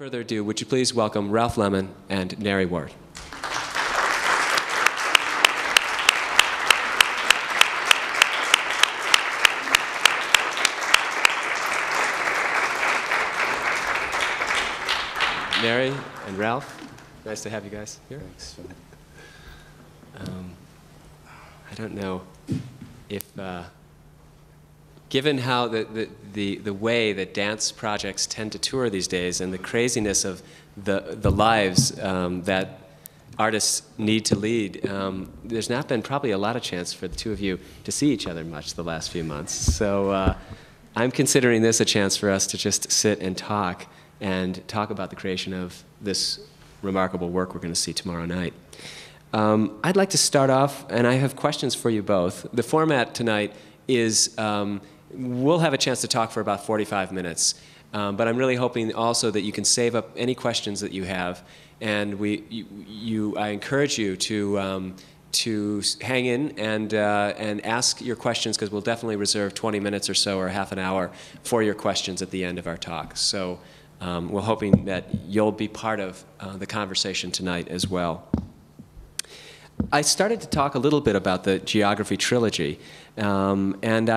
Further ado, would you please welcome Ralph Lemon and Nari Ward. Nari and Ralph, nice to have you guys here. Thanks. I don't know if, given how the way that dance projects tend to tour these days and the craziness of the lives that artists need to lead, there's not been probably a lot of chance for the two of you to see each other much the last few months. So I'm considering this a chance for us to just sit and talk about the creation of this remarkable work we're going to see tomorrow night. I'd like to start off, and I have questions for you both. The format tonight is we'll have a chance to talk for about 45 minutes, but I'm really hoping also that you can save up any questions that you have, and I encourage you to hang in and ask your questions, because we'll definitely reserve 20 minutes or so or half an hour for your questions at the end of our talk. So we're hoping that you'll be part of the conversation tonight as well. I started to talk a little bit about the Geography trilogy, and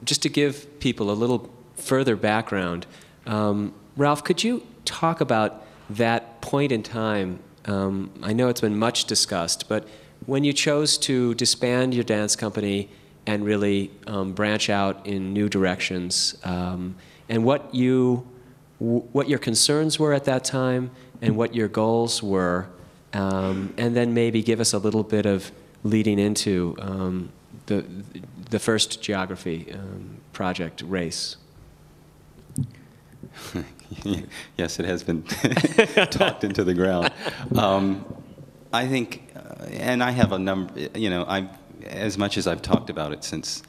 just to give people a little further background, Ralph, could you talk about that point in time? I know it's been much discussed, but when you chose to disband your dance company and really branch out in new directions, and what your concerns were at that time, and what your goals were, and then maybe give us a little bit of leading into the first Geography project, Race. Yes, it has been talked into the ground. I think, and I have a number, as much as I've talked about it since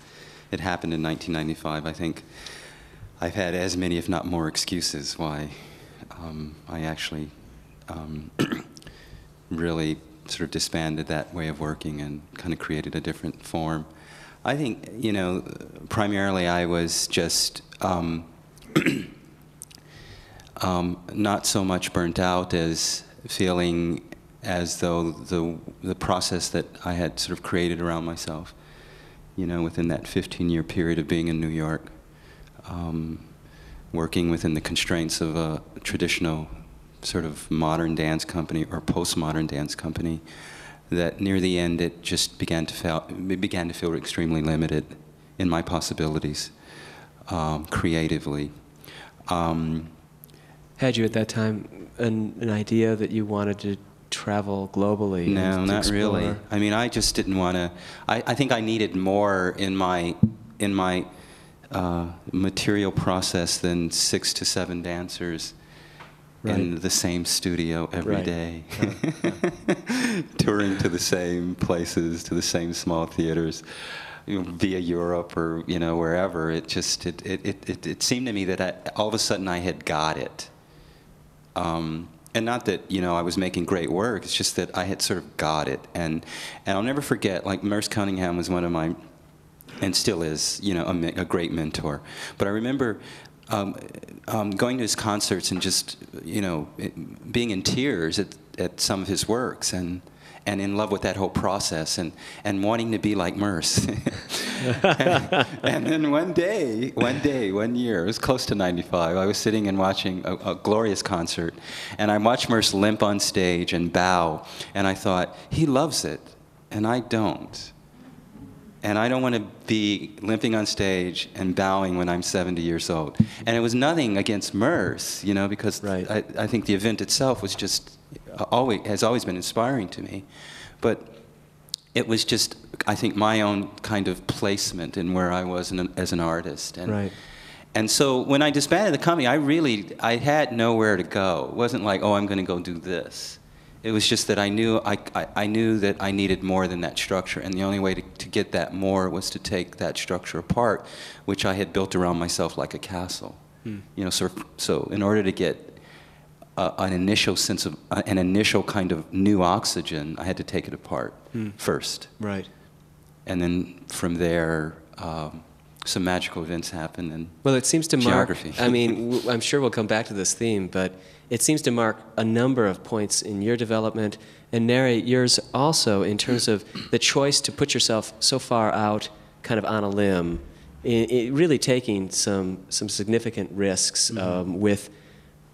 it happened in 1995, I think I've had as many, if not more, excuses why I actually really sort of disbanded that way of working and kind of created a different form. I think, primarily I was just not so much burnt out as feeling as though the process that I had sort of created around myself, within that 15-year period of being in New York, working within the constraints of a traditional sort of modern dance company or postmodern dance company, that near the end it just began to feel extremely limited in my possibilities creatively. Had you at that time an idea that you wanted to travel globally? No, not really. I mean, I just didn't want to. I think I needed more in my material process than 6 to 7 dancers in the same studio every day, touring to the same places, to the same small theaters, via Europe or wherever. It seemed to me that all of a sudden I had got it, and not that I was making great work. It's just that I had sort of got it, and I'll never forget. Like Merce Cunningham was one of my, and still is, a great mentor. But I remember going to his concerts and just, being in tears at some of his works and in love with that whole process and wanting to be like Merce. and then one year, it was close to 95, I was sitting and watching a glorious concert, and I watched Merce limp on stage and bow, and I thought, he loves it, and I don't. And I don't want to be limping on stage and bowing when I'm 70 years old. And it was nothing against Merce, because I think the event itself was just has always been inspiring to me. But it was just, I think, my own kind of placement in where I was as an artist. And so when I disbanded the company, I had nowhere to go. It wasn't like, oh, I'm going to go do this. It was just that I knew that I needed more than that structure, and the only way to get that more was to take that structure apart, which I had built around myself like a castle. So in order to get an initial sense of an initial kind of new oxygen, I had to take it apart first. Right. And then from there, some magical events happen in Well, it seems to mark, geography. I mean, I'm sure we'll come back to this theme, but it seems to mark a number of points in your development, and Nari, yours also, in terms of the choice to put yourself so far out, kind of on a limb, really taking some significant risks with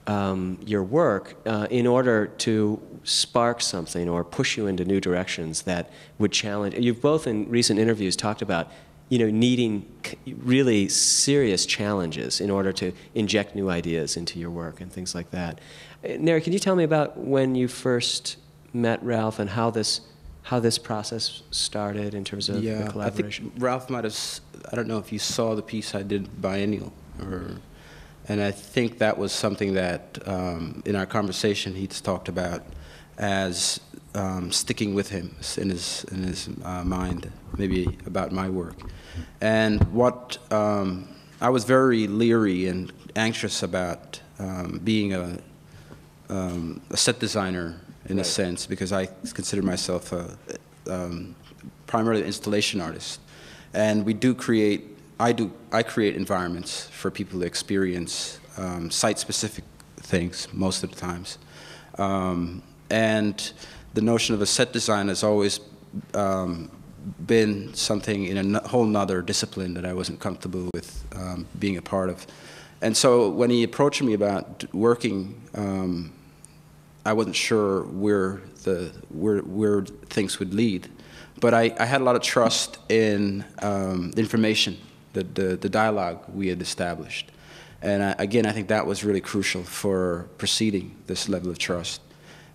your work in order to spark something or push you into new directions that would challenge. You've both in recent interviews talked about, you know, needing really serious challenges in order to inject new ideas into your work and things like that. Nari, can you tell me about when you first met Ralph and how this process started in terms of the collaboration? I think Ralph might have, I don't know if you saw the piece I did Biennial, and I think that was something that in our conversation he's talked about as sticking with him in his mind, maybe about my work. And what I was very leery and anxious about being a set designer in a sense, because I consider myself a primarily an installation artist, and I create environments for people to experience site-specific things most of the times. And the notion of a set design has always been something in a whole nother discipline that I wasn't comfortable with being a part of. And so when he approached me about working, I wasn't sure where things would lead. But I had a lot of trust in information, the dialogue we had established. And again, I think that was really crucial for proceeding this level of trust.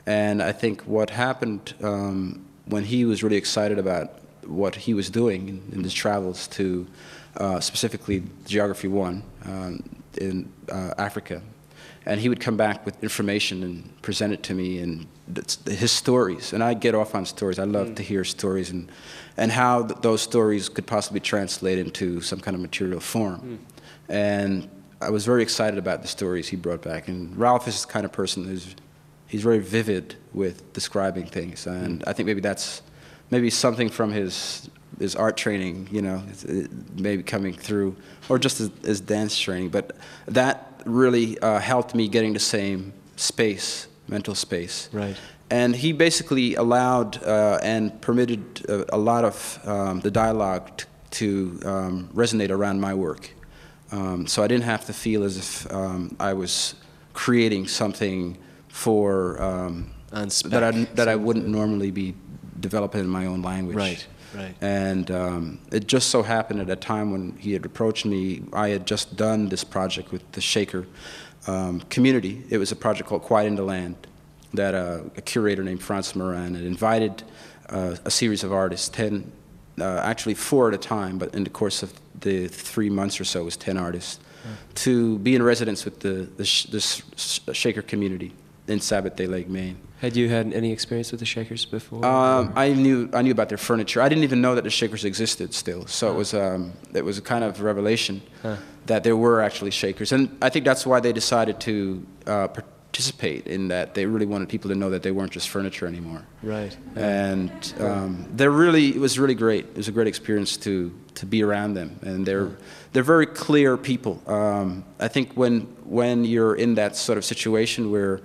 And I think what happened when he was really excited about what he was doing in his travels to specifically Geography 1 in Africa, and he would come back with information and present it to me and his stories. And I get off on stories. I love to hear stories and how those stories could possibly translate into some kind of material form. And I was very excited about the stories he brought back. And Ralph is the kind of person he's very vivid with describing things. And I think maybe that's something from his art training, you know, maybe coming through, or just his dance training. But that really helped me getting the same space, mental space. Right. And he basically allowed and permitted a lot of the dialogue to resonate around my work. So I didn't have to feel as if I was creating something for that I wouldn't normally be developing in my own language. Right. Right. And it just so happened at a time when he had approached me, I had just done this project with the Shaker community. It was a project called Quiet in the Land that a curator named Frans Moran had invited a series of artists, 10, actually 4 at a time, but in the course of the 3 months or so, it was 10 artists, to be in residence with this Shaker community in Sabbath Lake, Maine. Had you had any experience with the Shakers before? I knew about their furniture. I didn't even know that the Shakers existed still. So it was a kind of revelation that there were actually Shakers, and I think that's why they decided to participate in that. They really wanted people to know that they weren't just furniture anymore. Right. And it was really great. It was a great experience to be around them, and they're very clear people. I think when you're in that sort of situation where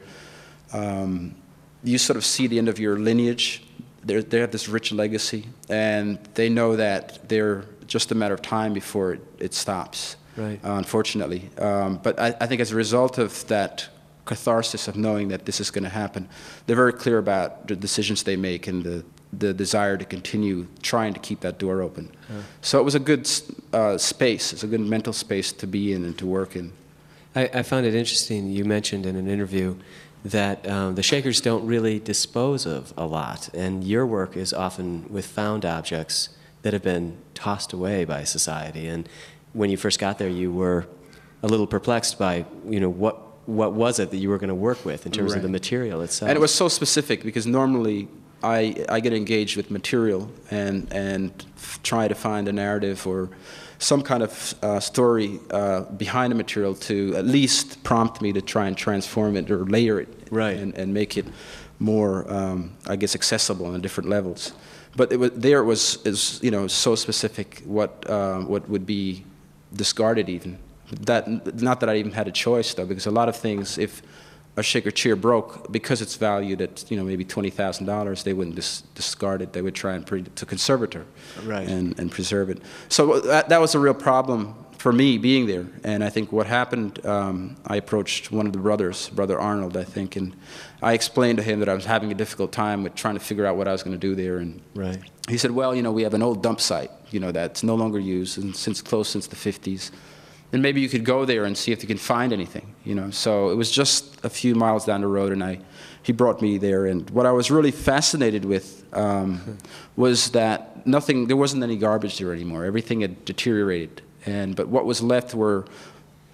you sort of see the end of your lineage. They have this rich legacy, and they know that they're just a matter of time before it stops, right. Unfortunately. But I think as a result of that catharsis of knowing that this is going to happen, they're very clear about the decisions they make and the desire to continue trying to keep that door open. So it was a good space. It's a good mental space to be in and to work in. I found it interesting, you mentioned in an interview that the Shakers don't really dispose of a lot, and your work is often with found objects that have been tossed away by society. And when you first got there, you were a little perplexed by, you know, what was it that you were going to work with in terms of the material itself. And it was so specific because normally I get engaged with material and try to find a narrative or some kind of story behind the material to at least prompt me to try and transform it or layer it, right. and make it more, I guess, accessible on different levels. But it was so specific what would be discarded even. Not that I even had a choice though, because a lot of things, if a shaker chair broke, because it's valued at maybe $20,000, they wouldn't discard it. They would try and to conserve it and preserve it. So that was a real problem for me being there. And I think what happened, I approached one of the brothers, Brother Arnold, I think, and I explained to him that I was having a difficult time with trying to figure out what I was going to do there. And he said, well, we have an old dump site, that's no longer used and closed since the 50s. And maybe you could go there and see if you can find anything, So it was just a few miles down the road, and he brought me there. And what I was really fascinated with was that there wasn't any garbage there anymore. Everything had deteriorated. But what was left were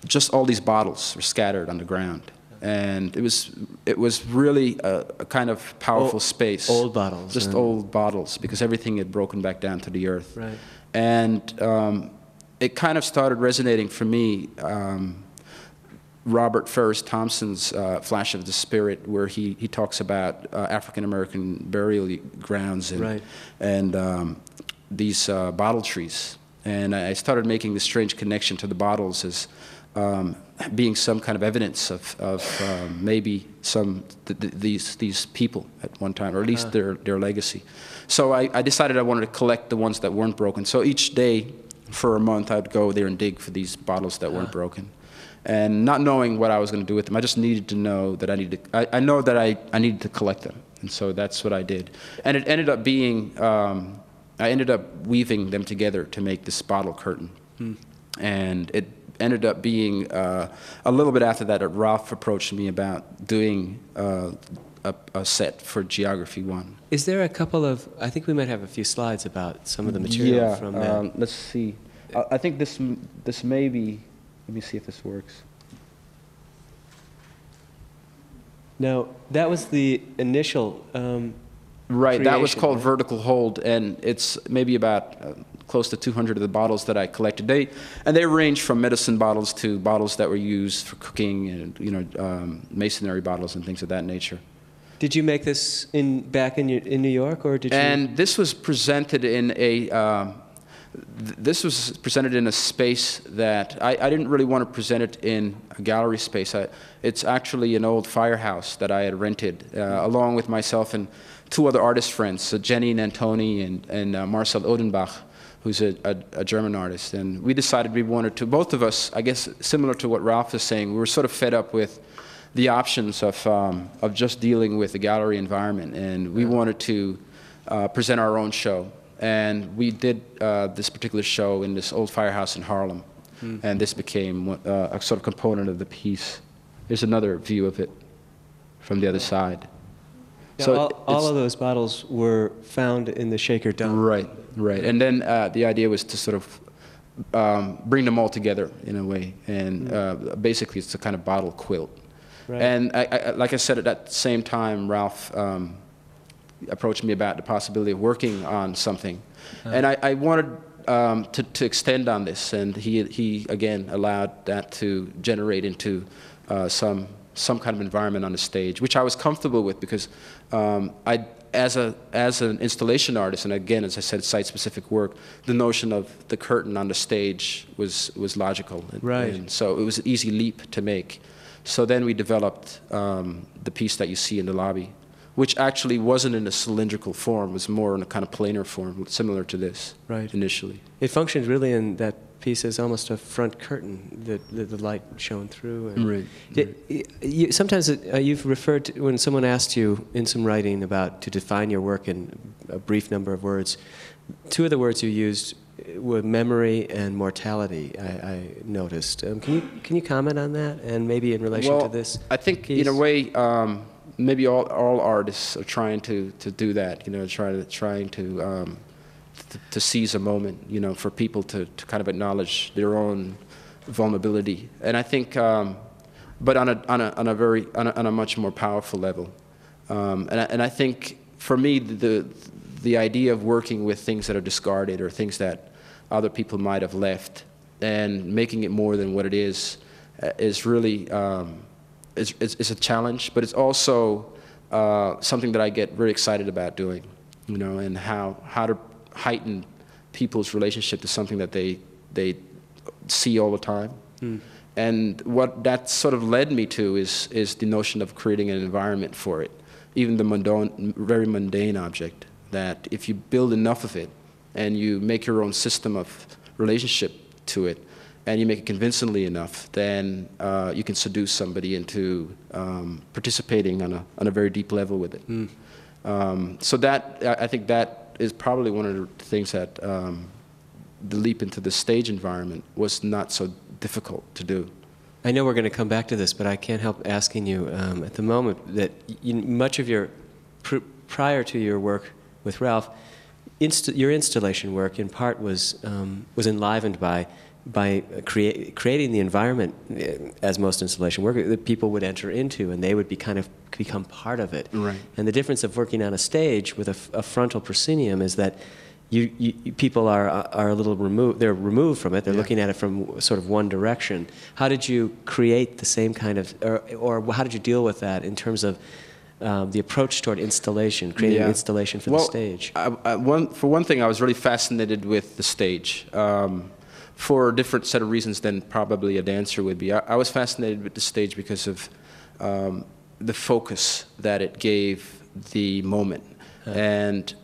just all these bottles were scattered on the ground. And it was really a kind of powerful space. Old bottles. Just old bottles, because everything had broken back down to the earth. Right. And it kind of started resonating for me, Robert Ferris Thompson's Flash of the Spirit, where he talks about African-American burial grounds and these bottle trees. And I started making this strange connection to the bottles as being some kind of evidence of maybe these people at one time, or at least their legacy. So I decided I wanted to collect the ones that weren't broken. So each day for a month, I'd go there and dig for these bottles that weren't broken. And not knowing what I was going to do with them, I just needed to know that I needed to collect them. And so that's what I did. And it ended up being, I ended up weaving them together to make this bottle curtain. And it ended up being a little bit after that Ralph approached me about doing a set for Geography 1. Is there a couple of, I think we might have a few slides about some of the material from that. Let's see. I think this may be, let me see if this works. Now, that was the initial Right, that was creation, called right? Vertical Hold, and it's maybe about close to 200 of the bottles that I collected. They range from medicine bottles to bottles that were used for cooking and masonry bottles and things of that nature. Did you make this back in New York, or did you? And this was presented in a space that I didn't really want to present it in a gallery space. It's actually an old firehouse that I had rented, along with myself and two other artist friends, Jenny Nantoni and Marcel Odenbach, who's a German artist. And we decided we wanted to, both of us, I guess similar to what Ralph is saying, we were sort of fed up with the options of just dealing with the gallery environment, and we wanted to present our own show. And we did this particular show in this old firehouse in Harlem, and this became a sort of component of the piece. There's another view of it from the other side. Now, So all of those bottles were found in the shaker dome. Right. And then the idea was to sort of bring them all together in a way, and basically it's a kind of bottle quilt. Right. And like I said, at that same time, Ralph approached me about the possibility of working on something. And I wanted to extend on this, and he again allowed that to generate into some kind of environment on the stage, which I was comfortable with, because as an installation artist, and again, as I said, site-specific work, the notion of the curtain on the stage was logical. Right. And so it was an easy leap to make. So then we developed the piece that you see in the lobby, which actually wasn't in a cylindrical form, it was more in a kind of planar form, similar to this initially. It functioned really in that piece as almost a front curtain that the light shone through. And sometimes you've referred to, when someone asked you in some writing to define your work in a brief number of words, two of the words you used were memory and mortality, I noticed. Can you comment on that, and maybe in relation to this I think piece? in a way, maybe all artists are trying to do that, trying to seize a moment, for people to kind of acknowledge their own vulnerability. And I think, but on a much more powerful level. And I think for me, the idea of working with things that are discarded or things that other people might have left and making it more than what it is really it's a challenge, but it's also something that I get very excited about doing, and how to heighten people's relationship to something that they see all the time. And what that sort of led me to is the notion of creating an environment for it, even the very mundane object, that if you build enough of it and you make your own system of relationship to it, and you make it convincingly enough, then you can seduce somebody into participating on a very deep level with it. So that, I think that is probably one of the things that the leap into the stage environment was not so difficult to do. I know we're going to come back to this, but I can't help asking you at the moment that much of your, prior to your work with Ralph, your installation work in part was enlivened by creating the environment, as most installation work, that people would enter into, and they would become part of it. Right. And the difference of working on a stage with a frontal proscenium is that people are a little removed. They're removed from it. They're looking at it from sort of one direction. How did you create the same kind of, or how did you deal with that in terms of the approach toward installation, creating an installation for the stage? For one thing, I was really fascinated with the stage. For a different set of reasons than probably a dancer would be. I was fascinated with the stage because of the focus that it gave the moment. And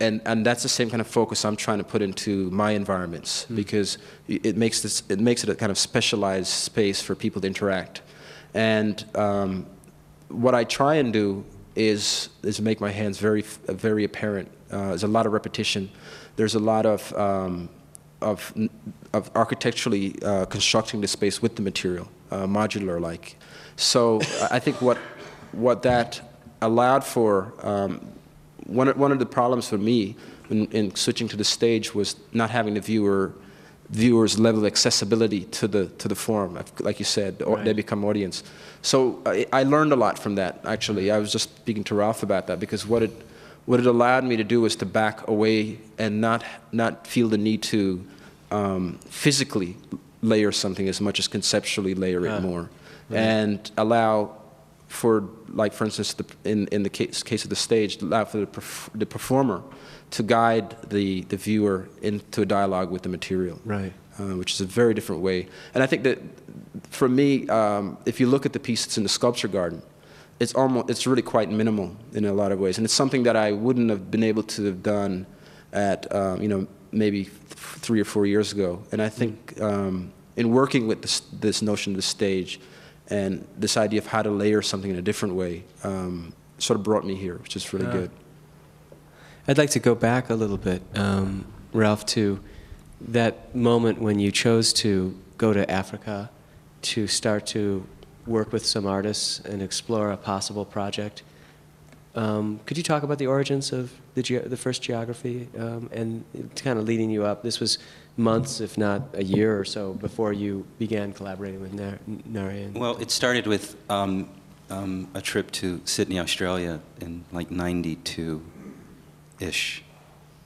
that's the same kind of focus I'm trying to put into my environments, because it makes it a kind of specialized space for people to interact. And what I try and do is make my hands very apparent. There's a lot of repetition. There's a lot of architecturally constructing the space with the material, modular-like. So I think what that allowed for, one of the problems for me in switching to the stage was not having the viewer's level of accessibility to the form. Like you said, they become audience. So I learned a lot from that, actually. I was just speaking to Ralph about that, because what it allowed me to do was to back away and not feel the need to physically layer something as much as conceptually layer it more, and allow for, like, for instance, in the case of the stage, allow for the performer to guide the viewer into a dialogue with the material, which is a very different way. And I think that for me, if you look at the piece that's in the sculpture garden, it's really quite minimal in a lot of ways, and it's something that I wouldn't have been able to have done at maybe 3 or 4 years ago. And I think in working with this notion of the stage and this idea of how to layer something in a different way sort of brought me here, which is really good. I'd like to go back a little bit, Ralph, to that moment when you chose to go to Africa to start to work with some artists and explore a possible project. Could you talk about the origins of the first geography and kind of leading you up? This was months, if not a year or so, before you began collaborating with Nari. Well, it started with a trip to Sydney, Australia in like '92-ish,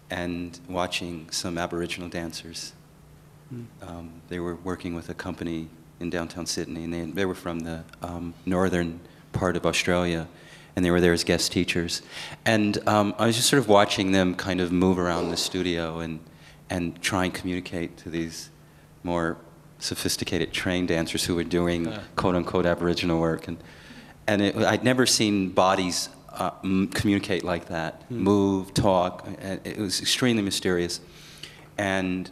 and watching some Aboriginal dancers. They were working with a company in downtown Sydney, and they were from the northern part of Australia, and they were there as guest teachers. And I was just sort of watching them kind of move around the studio and try and communicate to these more sophisticated trained dancers who were doing quote-unquote Aboriginal work. And I'd never seen bodies communicate like that, move, talk. It was extremely mysterious. And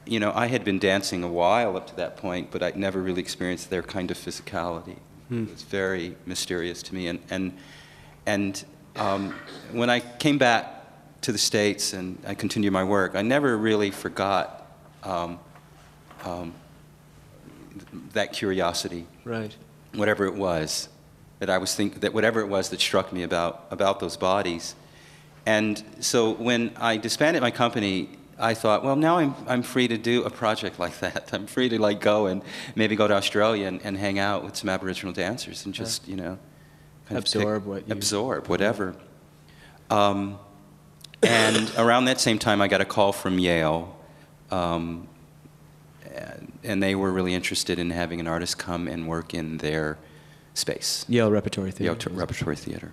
you know, I had been dancing a while up to that point, but I'd never really experienced their kind of physicality. It was very mysterious to me. And when I came back to the States and I continued my work, I never really forgot that curiosity. Right. Whatever it was, that whatever it was that struck me about those bodies. And so when I disbanded my company, I thought, well, now I'm free to do a project like that. I'm free to like go and maybe go to Australia and hang out with some Aboriginal dancers and just, you know, kind of absorb whatever. And around that same time, I got a call from Yale, and they were really interested in having an artist come and work in their space. Yale Repertory Theater. Yale Repertory Theater.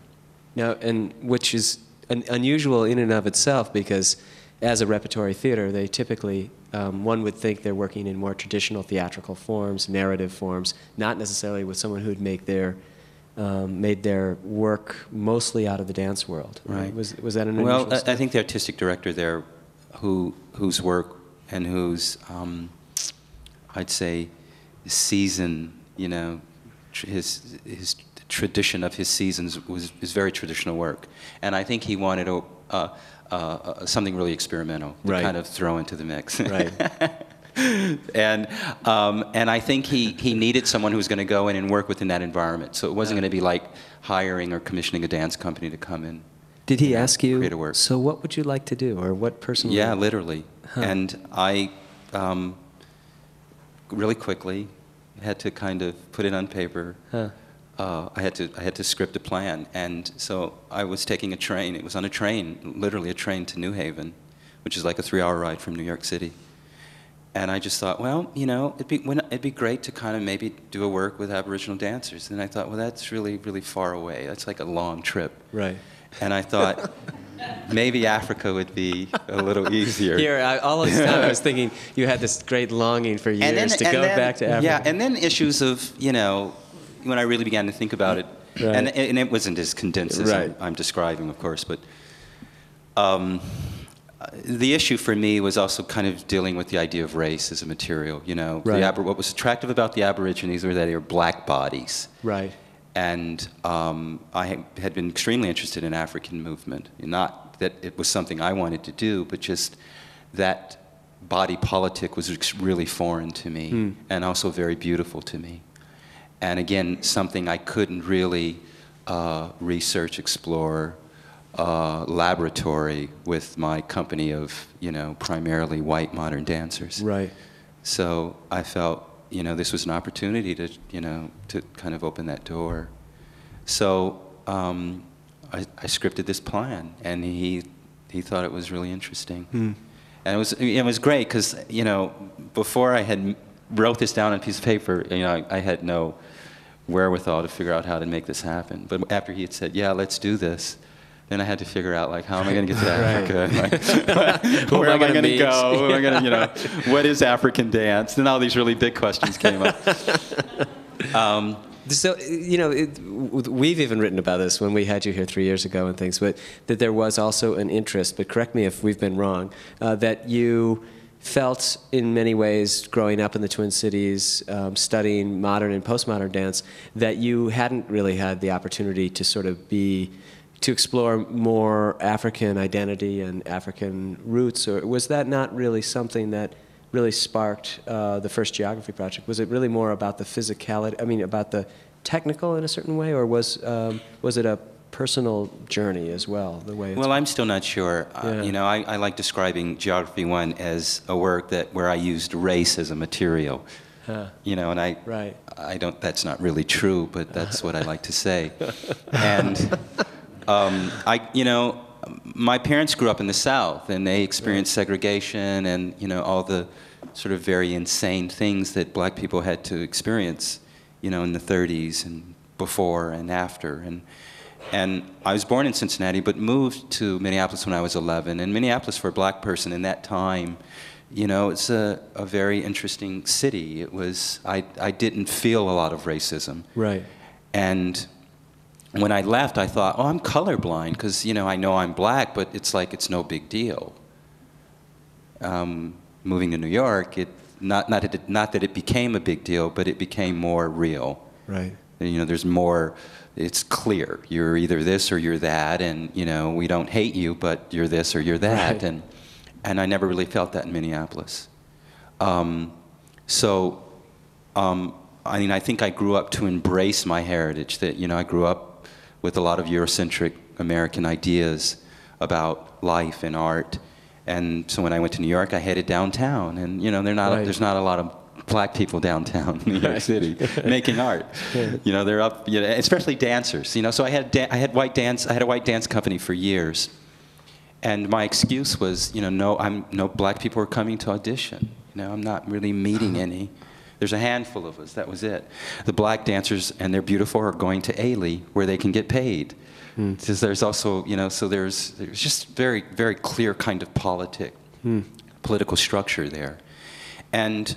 Now, and which is unusual in and of itself, because as a repertory theater, they typically, one would think they're working in more traditional theatrical forms, narrative forms, not necessarily with someone who'd make their made their work mostly out of the dance world. Right. Was that an Well, unusual step? I think the artistic director there, whose work and whose, I'd say, season, you know, his tradition of his seasons is very traditional work, and I think he wanted something really experimental to kind of throw into the mix. Right. And I think he needed someone who was going to go in and work within that environment. So it wasn't going to be like hiring or commissioning a dance company to come in. Did he ask you, create a work. so what would you like to do, or what personally? Yeah, literally. Huh. And I really quickly had to kind of put it on paper. Huh. I had to script a plan, and so I was taking a train. It was on a train, literally a train to New Haven, which is like a 3-hour ride from New York City. And I just thought, well, you know, it'd be great to kind of maybe do a work with Aboriginal dancers. And I thought, well, that's really, really far away. That's like a long trip. Right. And I thought, maybe Africa would be a little easier. Here, all this time I was thinking you had this great longing for years to go back to Africa. Yeah, and then issues of, you know, when I really began to think about it, right. and it wasn't as condensed as right. I'm describing, of course, but the issue for me was also kind of dealing with the idea of race as a material. You know, right. What was attractive about the Aborigines were that they were black bodies. Right. And I had been extremely interested in African movement. Not that it was something I wanted to do, but just that body politic was really foreign to me, and also very beautiful to me. And again, something I couldn't really research, explore, laboratory with my company of, you know, primarily white modern dancers. Right. So I felt, you know, this was an opportunity to, you know, to kind of open that door. So I scripted this plan, and he thought it was really interesting. And it was great because, you know, before I had wrote this down on a piece of paper, you know, I had no wherewithal to figure out how to make this happen. But after he had said, yeah, let's do this, then I had to figure out, like, how am I going to get to Africa? Like, where am I going to go? Who am I going to, you know, what is African dance? Then all these really big questions came up. So, you know, we've even written about this when we had you here 3 years ago and things, but that there was also an interest, but correct me if we've been wrong, that you felt in many ways growing up in the Twin Cities, studying modern and postmodern dance, that you hadn't really had the opportunity to sort of to explore more African identity and African roots, or was that not really something that really sparked the first geography project? Was it really more about the physicality, I mean, about the technical in a certain way, or was it a personal journey as well, the way it's... Well, I'm still not sure. Yeah. You know, I like describing Geography 1 as a work where I used race as a material. Huh. You know, and I don't, that's not really true, but that's what I like to say. And you know, my parents grew up in the South, and they experienced segregation and, you know, all the sort of very insane things that black people had to experience, you know, in the 30s and before and after. And I was born in Cincinnati, but moved to Minneapolis when I was 11. And Minneapolis, for a black person in that time, you know, it's a very interesting city. It was, I didn't feel a lot of racism. Right. And when I left, I thought, oh, I'm colorblind, because, you know I'm black, but it's like it's no big deal. Moving to New York, not that it became a big deal, but it became more real. Right. And, you know, there's more, it's clear. You're either this or you're that, and, you know, we don't hate you, but you're this or you're that. Right. And I never really felt that in Minneapolis. I mean, I think I grew up to embrace my heritage, that, you know, I grew up with a lot of Eurocentric American ideas about life and art. And so when I went to New York, I headed downtown, and, you know, there's not a lot of black people downtown New York City making art. Yeah. You know, they're up, you know, especially dancers. You know, so I had a white dance company for years, and my excuse was, you know, no black people are coming to audition. You know, I'm not really meeting any. There's a handful of us. That was it. The black dancers, and they're beautiful, are going to Ailey, where they can get paid. Because there's also, you know, so there's just very, very clear kind of political structure there. And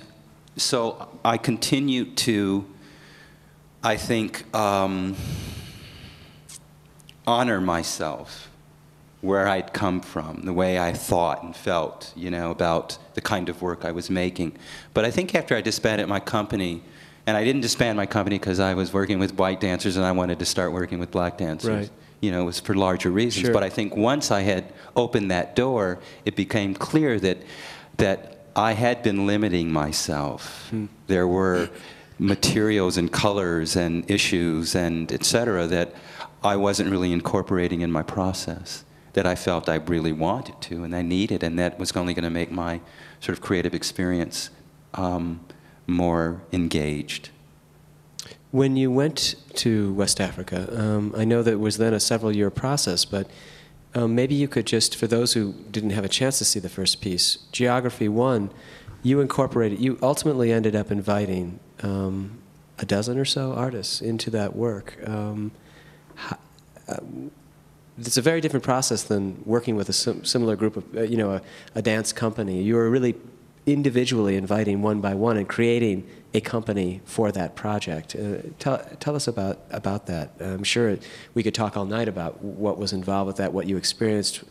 so I continue to, I think, honor myself where I'd come from, the way I thought and felt, you know, about the kind of work I was making. But I think after I disbanded my company, and I didn't disband my company because I was working with white dancers and I wanted to start working with black dancers. Right. You know, it was for larger reasons. Sure. But I think once I had opened that door, it became clear that I had been limiting myself. There were materials and colors and issues and et cetera that I wasn't really incorporating in my process, that I felt I really wanted to and I needed, and that was only going to make my sort of creative experience more engaged. When you went to West Africa, I know that it was then a several-year process, but maybe you could just, for those who didn't have a chance to see the first piece, Geography 1, you ultimately ended up inviting a dozen or so artists into that work. It's a very different process than working with a similar group of, you know, a dance company. You were really individually inviting one by one and creating a company for that project. Tell us about that. I'm sure we could talk all night about what was involved with that, what you experienced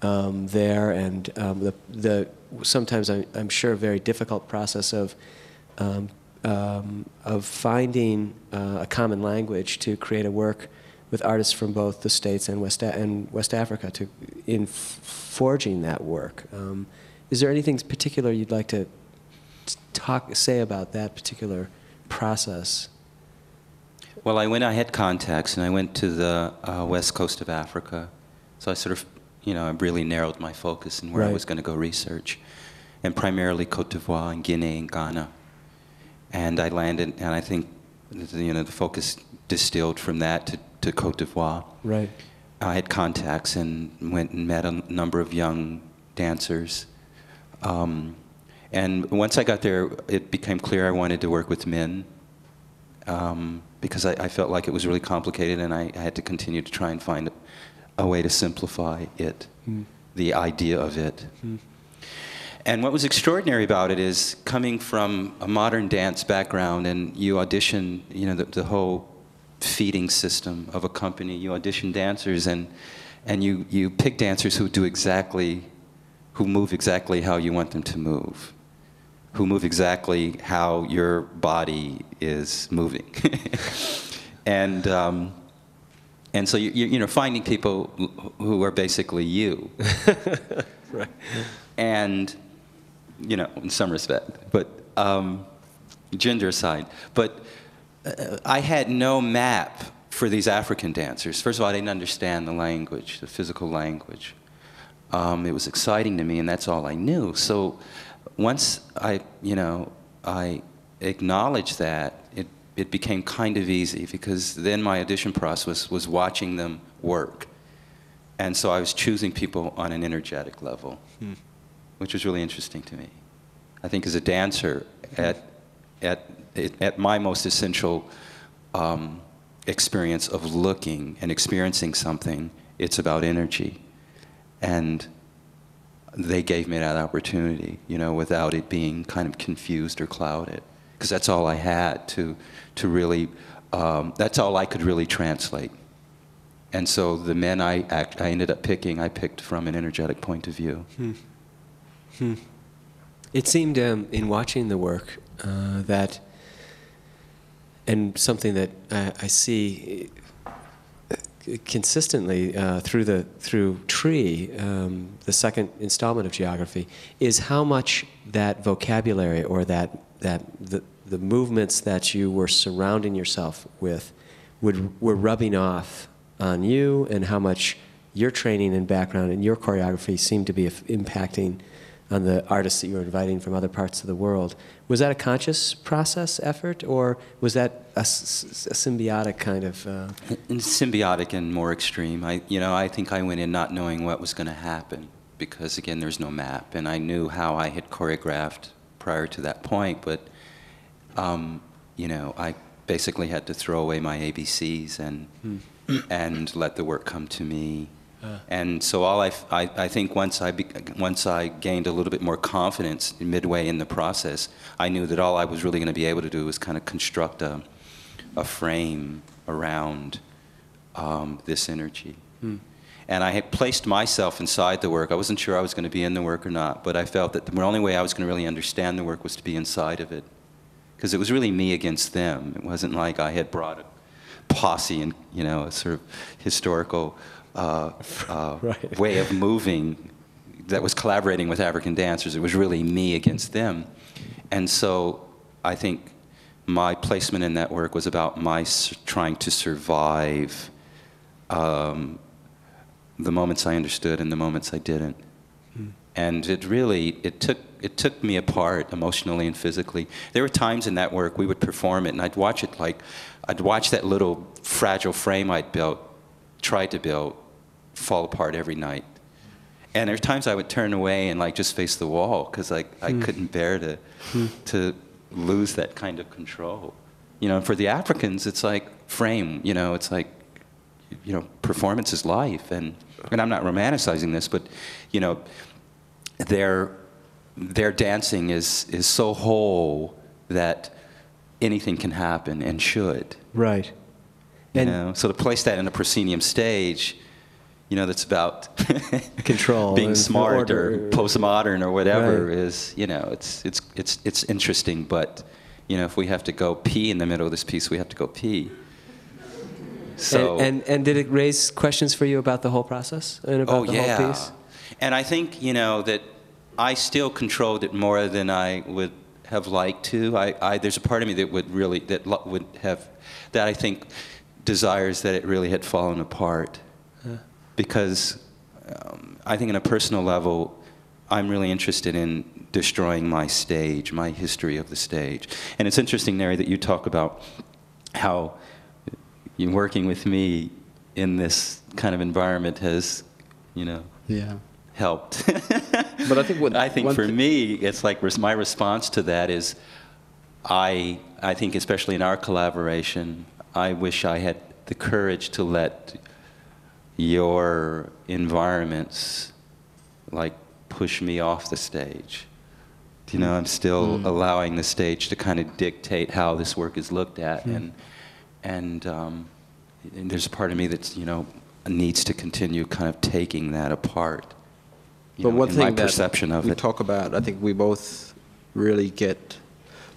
there, and the sometimes I'm sure very difficult process of finding a common language to create a work with artists from both the States and West Africa in forging that work. Is there anything particular you'd like to say about that particular process? Well, I had contacts, and I went to the west coast of Africa. So I sort of, you know, I really narrowed my focus and where I was going to go research, and primarily Côte d'Ivoire and Guinea and Ghana. And I landed, and I think, you know, the focus distilled from that to Côte d'Ivoire. Right. I had contacts and went and met a number of young dancers. And once I got there, it became clear I wanted to work with men because I felt like it was really complicated, and I had to continue to try and find a way to simplify it, the idea of it. And what was extraordinary about it is coming from a modern dance background, and you audition, you know, the whole feeding system of a company. You audition dancers, and you pick dancers who move exactly how you want them to move, who move exactly how your body is moving. And so you know, finding people who are basically you. Right. And, you know, in some respect, but gender aside. But I had no map for these African dancers. First of all, I didn't understand the language, the physical language. It was exciting to me, and that's all I knew. So once I acknowledged that, it became kind of easy, because then my audition process was watching them work. And so I was choosing people on an energetic level, which was really interesting to me. I think as a dancer, at my most essential experience of looking and experiencing something, it's about energy. And they gave me that opportunity, you know, without it being kind of confused or clouded, because that's all I had to really, that's all I could really translate. And so the men I ended up picking, I picked from an energetic point of view. It seemed in watching the work that, and something that I see consistently through Tree, the second installment of Geography, is how much that vocabulary or the movements that you were surrounding yourself with were rubbing off on you, and how much your training and background and your choreography seemed to be impacting on the artists that you were inviting from other parts of the world. Was that a conscious process effort, or was that a symbiotic kind of? Symbiotic and more extreme. I think I went in not knowing what was going to happen, because again, there's no map, and I knew how I had choreographed prior to that point, but you know, I basically had to throw away my ABCs and let the work come to me. And so I think once I gained a little bit more confidence midway in the process, I knew that all I was really going to be able to do was kind of construct a frame around this energy. And I had placed myself inside the work. I wasn't sure I was going to be in the work or not, but I felt that the only way I was going to really understand the work was to be inside of it. Because it was really me against them. It wasn't like I had brought a posse and, you know, a sort of historical right. way of moving that was collaborating with African dancers. It was really me against them. And so I think my placement in that work was about my trying to survive the moments I understood and the moments I didn't. And it took me apart emotionally and physically. There were times in that work we would perform it and I'd watch it like, I'd watch that little fragile frame I'd tried to build, fall apart every night. And there were times I would turn away and like just face the wall because I couldn't bear to lose that kind of control. You know, for the Africans, it's like frame, you know, it's like, you know, performance is life. And I'm not romanticizing this, but, you know, their dancing is so whole that anything can happen and should. Right. You know, so to place that in a proscenium stage, you know, that's about control, being smart order, or postmodern or whatever right. is, you know, it's interesting. But, you know, if we have to go pee in the middle of this piece, we have to go pee. So and did it raise questions for you about the whole process and about the whole piece? And I think, you know, that I still controlled it more than I would have liked to. There's a part of me that would I think desires that it really had fallen apart. Because I think on a personal level, I'm really interested in destroying my stage, my history of the stage. And it's interesting, Nari, that you talk about how you working with me in this kind of environment has, you know, helped. But I think for me, it's like my response to that is, I think especially in our collaboration, I wish I had the courage to let your environments like push me off the stage. You know, I'm still allowing the stage to kind of dictate how this work is looked at, and there's a part of me that's, you know, needs to continue kind of taking that apart. But one thing that we talk about, I think we both really get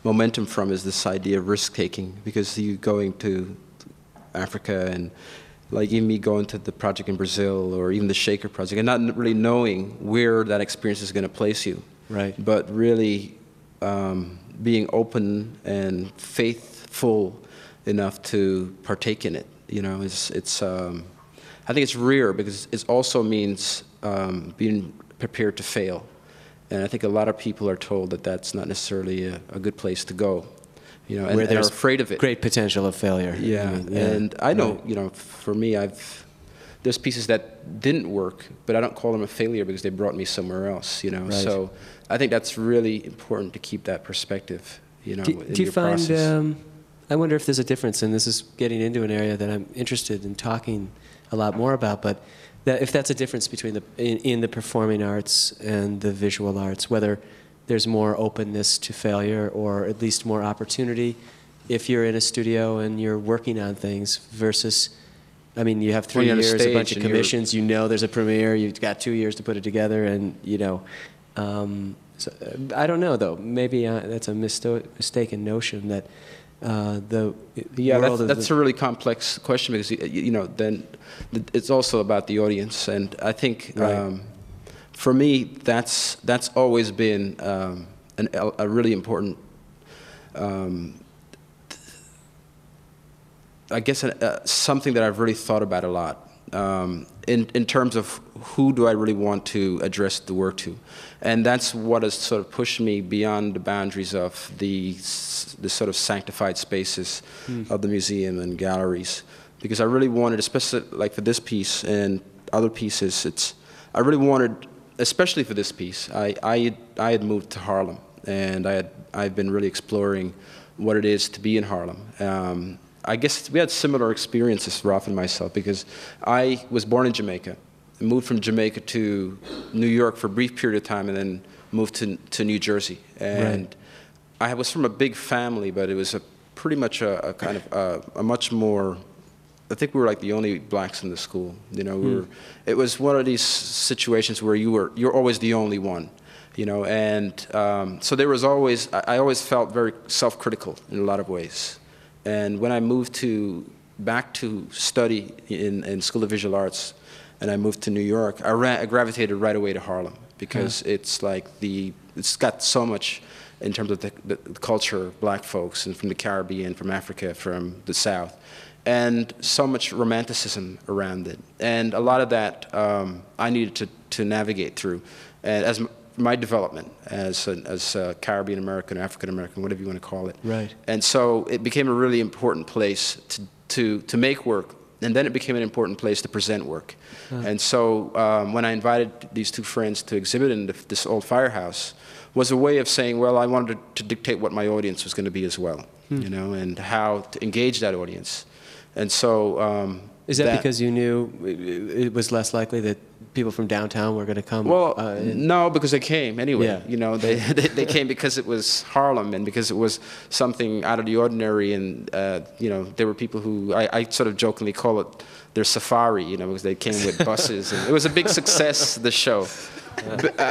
momentum from, is this idea of risk-taking, because you going to Africa and like even me going to the project in Brazil or even the Shaker project and not really knowing where that experience is going to place you. Right. But really being open and faithful enough to partake in it. You know, I think it's rare because it also means being prepared to fail. And I think a lot of people are told that that's not necessarily a good place to go. You know, and they're afraid of it. Great potential of failure. Yeah, and I know, you know, for me, there's pieces that didn't work, but I don't call them a failure because they brought me somewhere else, you know. Right. So I think that's really important to keep that perspective, you know, in your process. I wonder if there's a difference, and this is getting into an area that I'm interested in talking a lot more about, but if that's a difference between in the performing arts and the visual arts, whether there's more openness to failure or at least more opportunity if you're in a studio and you're working on things versus, I mean, you have 3 years, a bunch of commissions, you know there's a premiere, you've got 2 years to put it together, and, you know, so, I don't know, though. Maybe that's a mistaken notion that that's a really complex question because, you know, then it's also about the audience. And I think for me, that's always been a really important, I guess, something that I've really thought about a lot in terms of who do I really want to address the work to. And that's what has sort of pushed me beyond the boundaries of the sort of sanctified spaces of the museum and galleries. Because I really wanted, especially like for this piece and other pieces, I really wanted, especially for this piece, I had moved to Harlem, and I've been really exploring what it is to be in Harlem. I guess we had similar experiences, Ralph and myself, because I was born in Jamaica, moved from Jamaica to New York for a brief period of time, and then moved to New Jersey. And I was from a big family, but it was pretty much a kind of a much more, I think we were like the only blacks in the school. You know, it was one of these situations where you're always the only one. You know, and so there was always, I always felt very self-critical in a lot of ways. And when I moved back to study in School of Visual Arts, and I moved to New York, I gravitated right away to Harlem, because it's like it's got so much in terms of the culture of black folks, and from the Caribbean, from Africa, from the South, and so much romanticism around it. And a lot of that I needed to navigate through. And as my development as a Caribbean American, African American, whatever you want to call it. Right. And so it became a really important place to make work, and then it became an important place to present work. And so when I invited these two friends to exhibit in this old firehouse, was a way of saying, well, I wanted to dictate what my audience was going to be as well, you know, and how to engage that audience. And so is that because you knew it was less likely that people from downtown were going to come? Well, no, because they came anyway. Yeah. You know, they came because it was Harlem, and because it was something out of the ordinary. And you know, there were people who I sort of jokingly call it their safari. You know, because they came with buses, and it was a big success. The show.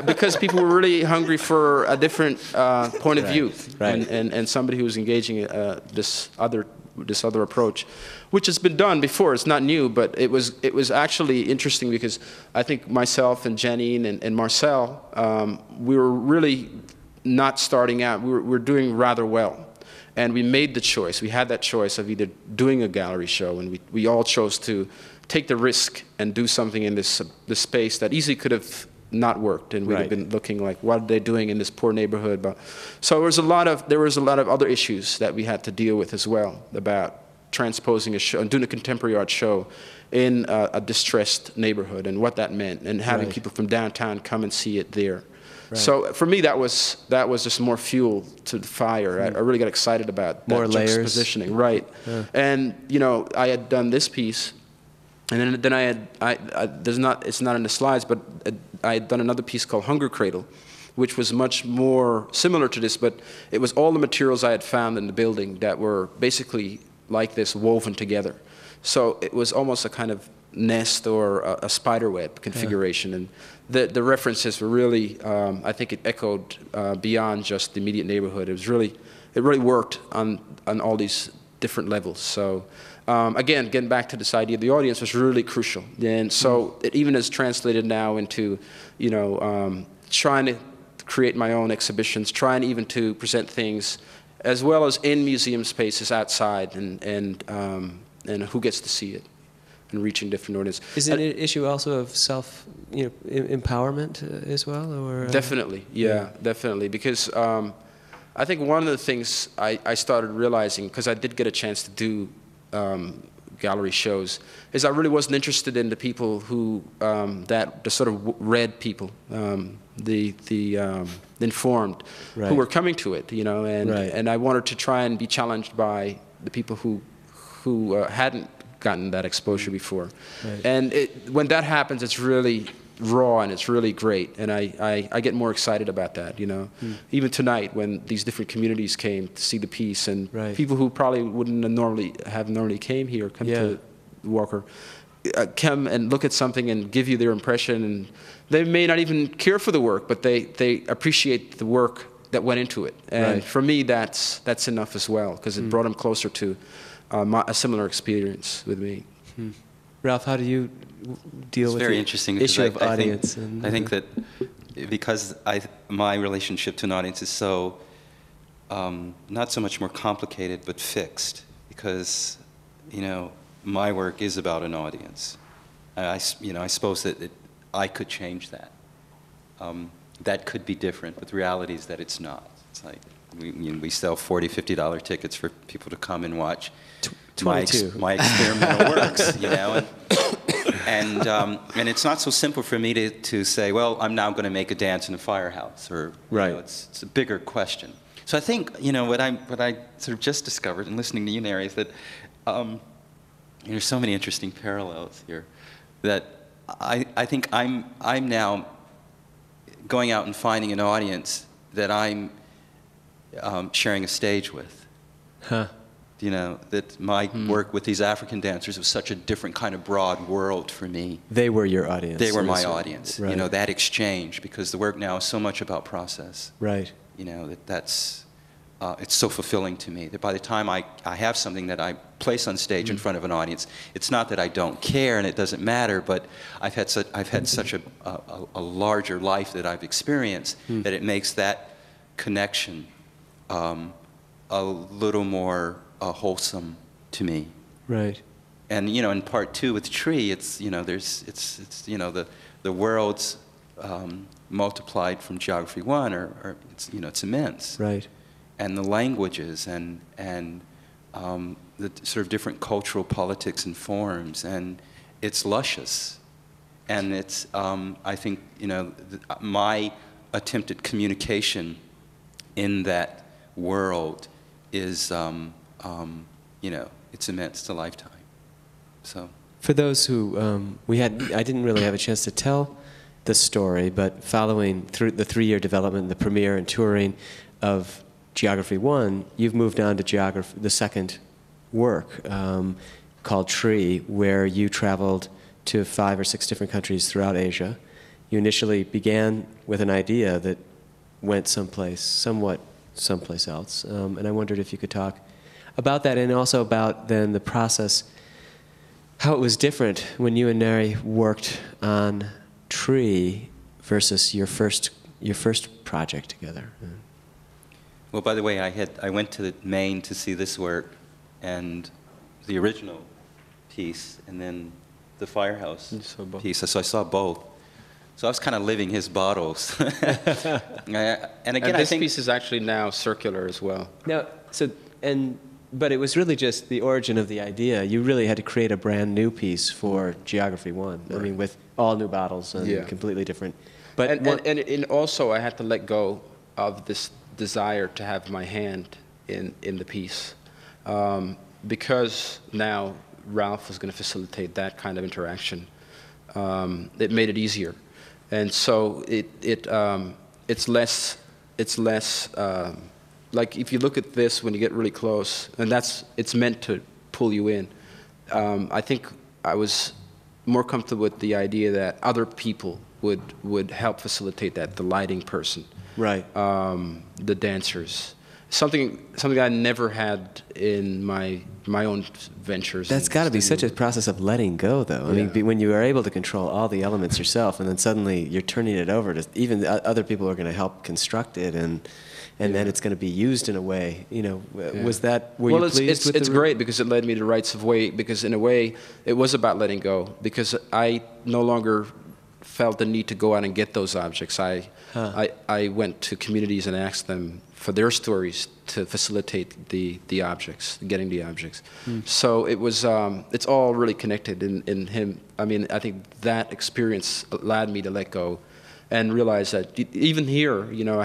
Because people were really hungry for a different point of view, and somebody who was engaging this other approach, which has been done before. It's not new, but it was actually interesting, because I think myself and Janine and Marcel, we were really not starting out. We were doing rather well, and we made the choice. We had that choice of either doing a gallery show, and we all chose to take the risk and do something in this space that easily could have not worked, and we'd have been looking like, what are they doing in this poor neighborhood? But so there was a lot of other issues that we had to deal with as well, about transposing a show and doing a contemporary art show in a distressed neighborhood, and what that meant, and having people from downtown come and see it there. So for me, that was just more fuel to the fire. I really got excited about that more layers, juxtapositioning, right? And you know, I had done this piece. And then it's not in the slides, but I had done another piece called Hunger Cradle, which was much more similar to this, but it was all the materials I had found in the building that were basically like this, woven together. So it was almost a kind of nest or a spider web configuration. And the references were really, I think it echoed beyond just the immediate neighborhood. It really worked on all these different levels. So. Again, getting back to this idea of the audience was really crucial. And so it even is translated now into, you know, trying to create my own exhibitions, trying even to present things as well as in museum spaces outside, and who gets to see it, and reaching different audiences. Is it an issue also of empowerment as well, or? Definitely, yeah, definitely. Because I think one of the things I started realizing, because I did get a chance to do gallery shows, is I really wasn't interested in the people who the sort of read people, the informed, who were coming to it, you know, and I wanted to try and be challenged by the people who hadn't gotten that exposure before, and when that happens, it's really raw, and it's really great, and I get more excited about that, you know. Even tonight, when these different communities came to see the piece, and people who probably wouldn't have normally came here, come to Walker, come and look at something and give you their impression, and they may not even care for the work, but they appreciate the work that went into it, and for me, that's enough as well, because it brought them closer to a similar experience with me. Ralph, how do you deal with the issue of audience? I think that because my relationship to an audience is so not so much more complicated, but fixed, because, you know, my work is about an audience. I suppose that I could change that. That could be different, but the reality is that it's not. It's like we sell $40, $50 tickets for people to come and watch my experimental works, you know, and it's not so simple for me to say, well, I'm now going to make a dance in a firehouse, or you know, it's a bigger question. So I think, you know, what I sort of just discovered in listening to you, Nari, is that there's so many interesting parallels here that I think I'm now going out and finding an audience that I'm sharing a stage with. Huh. You know, that my work with these African dancers was such a different kind of broad world for me. They were your audience. They were my audience. Right. You know, that exchange, because the work now is so much about process. Right. You know, that's it's so fulfilling to me that by the time I have something that I place on stage in front of an audience, it's not that I don't care and it doesn't matter, but I've had such a larger life that I've experienced that it makes that connection a little more wholesome to me. Right. And you know, in part two with Tree, it's you know, it's you know, the world's multiplied from Geography 1, or it's, you know, it's immense. Right. And the languages and the sort of different cultural politics and forms, and it's luscious. And it's I think, you know, my attempt at communication in that world is you know, it's immense. It's a lifetime. So For those who I didn't really have a chance to tell the story, but following through the 3-year development, the premiere and touring of Geography 1, you've moved on to the second work called Tree, where you traveled to 5 or 6 different countries throughout Asia. You initially began with an idea that went somewhat someplace else, and I wondered if you could talk about that, and also about then the process, how it was different when you and Nari worked on Tree versus your first project together. well, by the way, I went to Maine to see this work and the original piece, and then the Firehouse piece. So I saw both. So I was kind of living his bottles. And again, this I think piece is actually now circular as well. Now, but it was really just the origin of the idea. You really had to create a brand new piece for Geography 1. Right. I mean, with all new bottles and completely different. But and also, I had to let go of this desire to have my hand in the piece, because now Ralph was going to facilitate that kind of interaction. It made it easier, and so it's less like if you look at this when you get really close, and it's meant to pull you in. I think I was more comfortable with the idea that other people would help facilitate that, the lighting person, right, the dancers. Something I never had in my own ventures. That's got to be such a process of letting go, though. I mean, when you are able to control all the elements yourself, and then suddenly you're turning it over to even other people are going to help construct it, and then it's going to be used in a way. You know, was that? Were you pleased with it's great because it led me to rights of way. Because in a way, it was about letting go. Because I no longer felt the need to go out and get those objects. I went to communities and asked them for their stories to facilitate the objects, getting the objects. So it was, it's all really connected in him. I mean, I think that experience allowed me to let go and realize that even here, you know,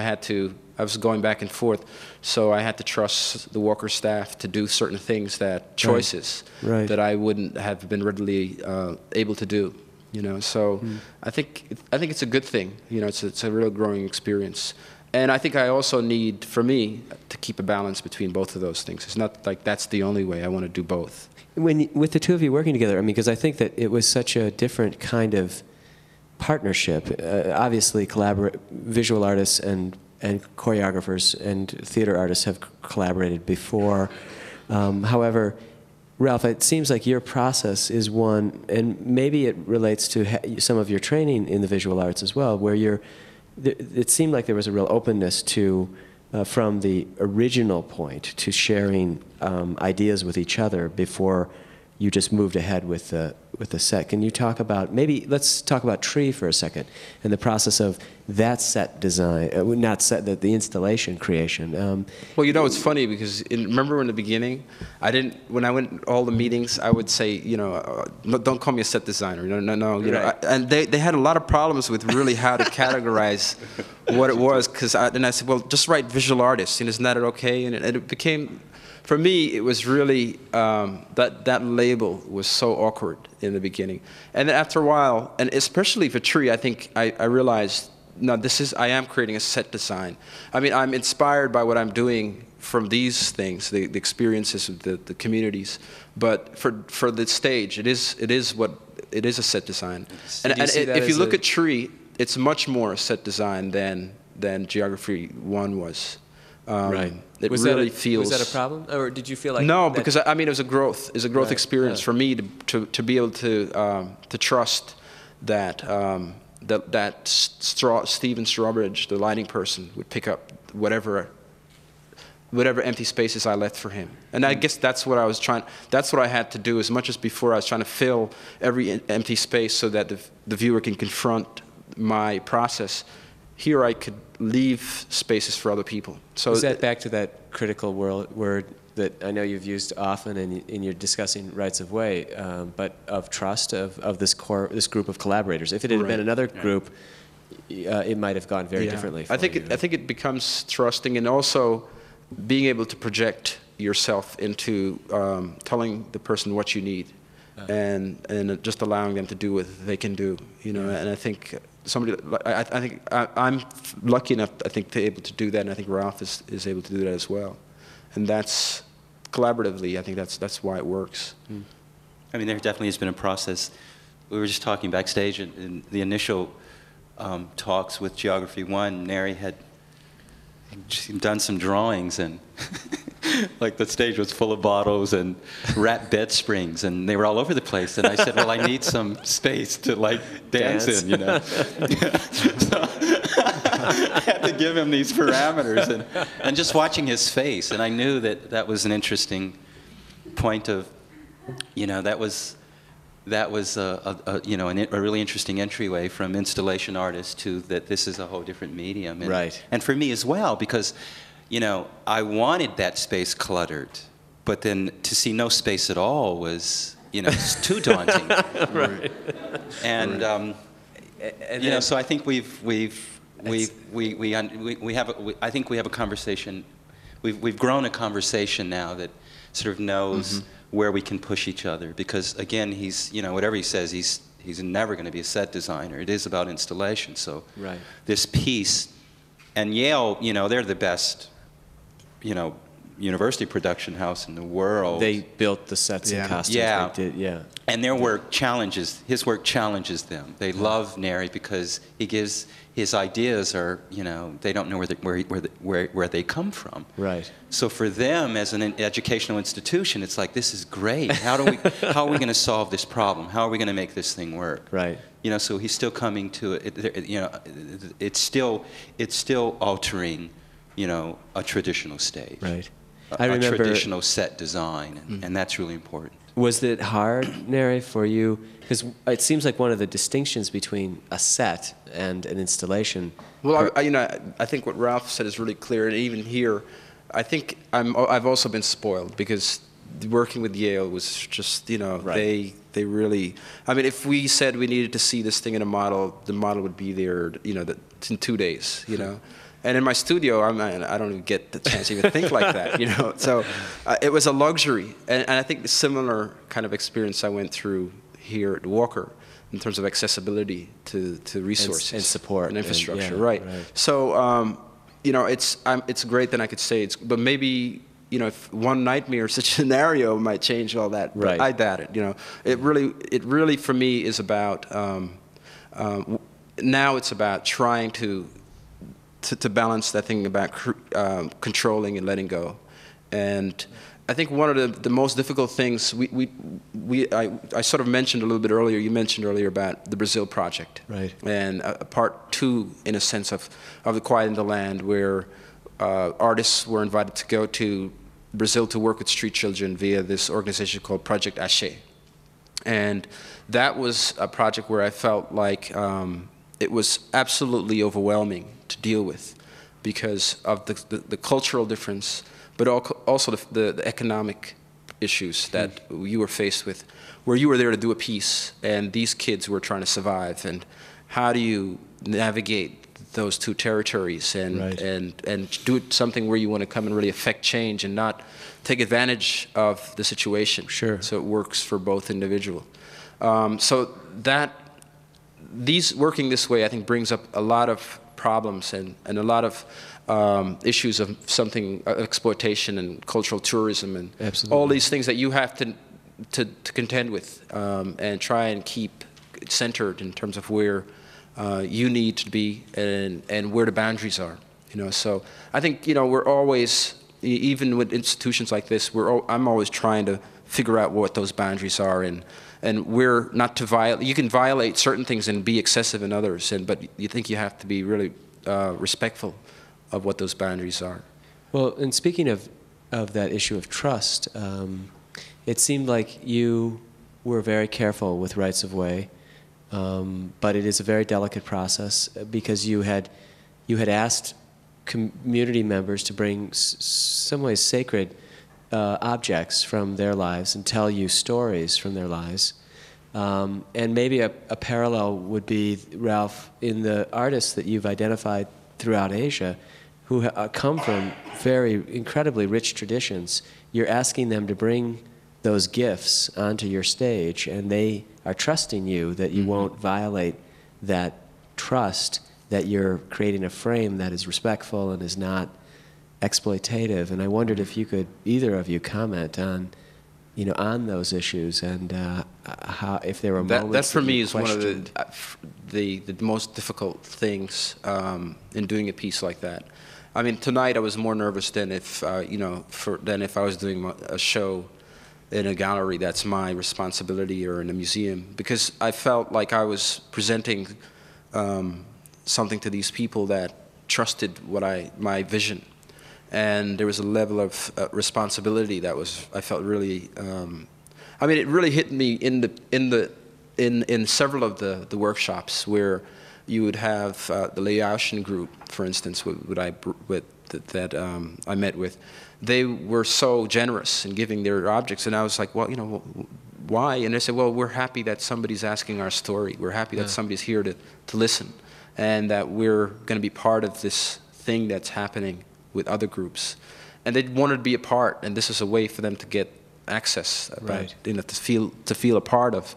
I was going back and forth, so I had to trust the Walker staff to do certain things, choices that I wouldn't have been readily able to do. You know, so I think it's a good thing. You know, it's a real growing experience, and I think I also need, for me, to keep a balance between both of those things. It's not like that's the only way. I want to do both. With the two of you working together, I mean, because I think that it was such a different kind of partnership. Obviously, visual artists and choreographers and theater artists have collaborated before. However, Ralph, it seems like your process is one, and maybe it relates to some of your training in the visual arts as well, where it seemed like there was a real openness to, from the original point, to sharing ideas with each other before you just moved ahead with the set. Can you talk about, maybe let's talk about Tree for a second and the process of that set design, not set, the installation creation. Well, you know, it's funny because remember in the beginning, when I went to all the meetings, I would say, you know, don't call me a set designer. No, you know, and they had a lot of problems with really how to categorize what it was, because I said, well, just write visual artist, and isn't that okay? And it became, for me, it was really, that label was so awkward in the beginning. And then after a while, and especially for Tree, I think I realized, no, I am creating a set design. I mean, I'm inspired by what I'm doing from these things, the experiences of the communities. But for the stage, it is a set design. And if you look at Tree, it's much more a set design than Geography 1 was. Right. It really feels. Was that a problem, or did you feel like? No, because I mean, it was a growth. It's a growth experience for me to be able to trust that Stephen Strawbridge, the lighting person, would pick up whatever empty spaces I left for him. And I guess that's what I was trying. That's what I had to do as much as before. I was trying to fill every empty space so that the viewer can confront my process. Here I could leave spaces for other people. So is that back to that critical word that I know you've used often in your discussing Rights of Way, but of trust of this group of collaborators? If it had been another group, it might have gone very differently. For I think it becomes trusting, and also being able to project yourself into telling the person what you need, and just allowing them to do what they can do. You know, and I think. I think I'm lucky enough, I think, to be able to do that, and I think Ralph is able to do that as well. And that's, collaboratively, I think that's why it works. I mean, there definitely has been a process. We were just talking backstage in the initial talks with Geography 1, Nari had done some drawings, and like the stage was full of bottles and rat bed springs, and they were all over the place. And I said, well, I need some space to like dance in, you know. So I had to give him these parameters, and just watching his face, and I knew that was an interesting point of, you know, that was you know, a really interesting entryway from installation artist to that this is a whole different medium. And, right. And for me as well, because, you know, I wanted that space cluttered, but then to see no space at all was, you know, it's too daunting. Right. And, you know, so I think I think we have a conversation. We've grown a conversation now that sort of knows where we can push each other, because again, he's, you know, whatever he says, he's never going to be a set designer. It is about installation. So this piece, and Yale, you know, they're the best, you know, university production house in the world. They built the sets and costumes. Yeah. They did, And their work challenges, his work challenges them. They love Nari because he gives, his ideas are, you know, they don't know where they come from. Right. So for them as an educational institution, it's like, this is great. How are we going to solve this problem? How are we going to make this thing work? Right. You know, so he's still coming to it. You know, it's still altering, you know, a traditional stage. Right. A traditional set design, and that's really important. Was it hard, Nari, for you? Because it seems like one of the distinctions between a set and an installation. Well, you know, I think what Ralph said is really clear, and even here, I think I've also been spoiled, because working with Yale was just, you know, they really. I mean, if we said we needed to see this thing in a model, the model would be there, you know, in 2 days, you know. And in my studio, I don't even get the chance to even think like that, you know. So it was a luxury, and I think the similar kind of experience I went through here at Walker in terms of accessibility to resources and support and infrastructure, and, right. So you know, it's great that I could say it's, but maybe, you know, if one nightmare scenario might change all that, but I doubt it. You know, it really for me is about now it's about trying to balance that thing about controlling and letting go. And I think one of the most difficult things I sort of mentioned a little bit earlier, you mentioned earlier about the Brazil project. Right. And part 2, in a sense, of The Quiet in the Land, where artists were invited to go to Brazil to work with street children via this organization called Project Axé. And that was a project where I felt like it was absolutely overwhelming to deal with because of the cultural difference, but also the economic issues that you were faced with, where you were there to do a piece, and these kids were trying to survive. And how do you navigate those two territories and do something where you want to come and really affect change and not take advantage of the situation? Sure. So it works for both individual. So working this way, I think, brings up a lot of problems and a lot of issues of exploitation and cultural tourism and Absolutely. all these things that you have to contend with and try and keep centered in terms of where you need to be and where the boundaries are. So I think we're always, even with institutions like this, I'm always trying to figure out what those boundaries are, and we're not to violate. You can violate certain things and be excessive in others, but you think you have to be really respectful of what those boundaries are. Well, and speaking of that issue of trust, it seemed like you were very careful with rights of way, but it is a very delicate process because you had asked community members to bring some ways sacred objects from their lives and tell you stories from their lives. And maybe a parallel would be, Ralph, in the artists that you've identified throughout Asia who come from very incredibly rich traditions. You're asking them to bring those gifts onto your stage, and they are trusting you that you won't violate that trust, that you're creating a frame that is respectful and is not exploitative. And I wondered if you could, either of you, comment on, on those issues and how, if there were moments that for me is questioned. one of the most difficult things in doing a piece like that. I mean, tonight I was more nervous than if than if I was doing a show in a gallery that's my responsibility or in a museum, because I felt like I was presenting something to these people that trusted my vision. And there was a level of responsibility that I felt really. I mean, it really hit me in several of the workshops where you would have the Laotian group, for instance, that I met with. They were so generous in giving their objects, and I was like, well, why? And they said, well, we're happy that somebody's asking our story. We're happy that somebody's here to listen, and that we're going to be part of this thing that's happening with other groups. And they wanted to be a part, and this is a way for them to get access, to feel a part of.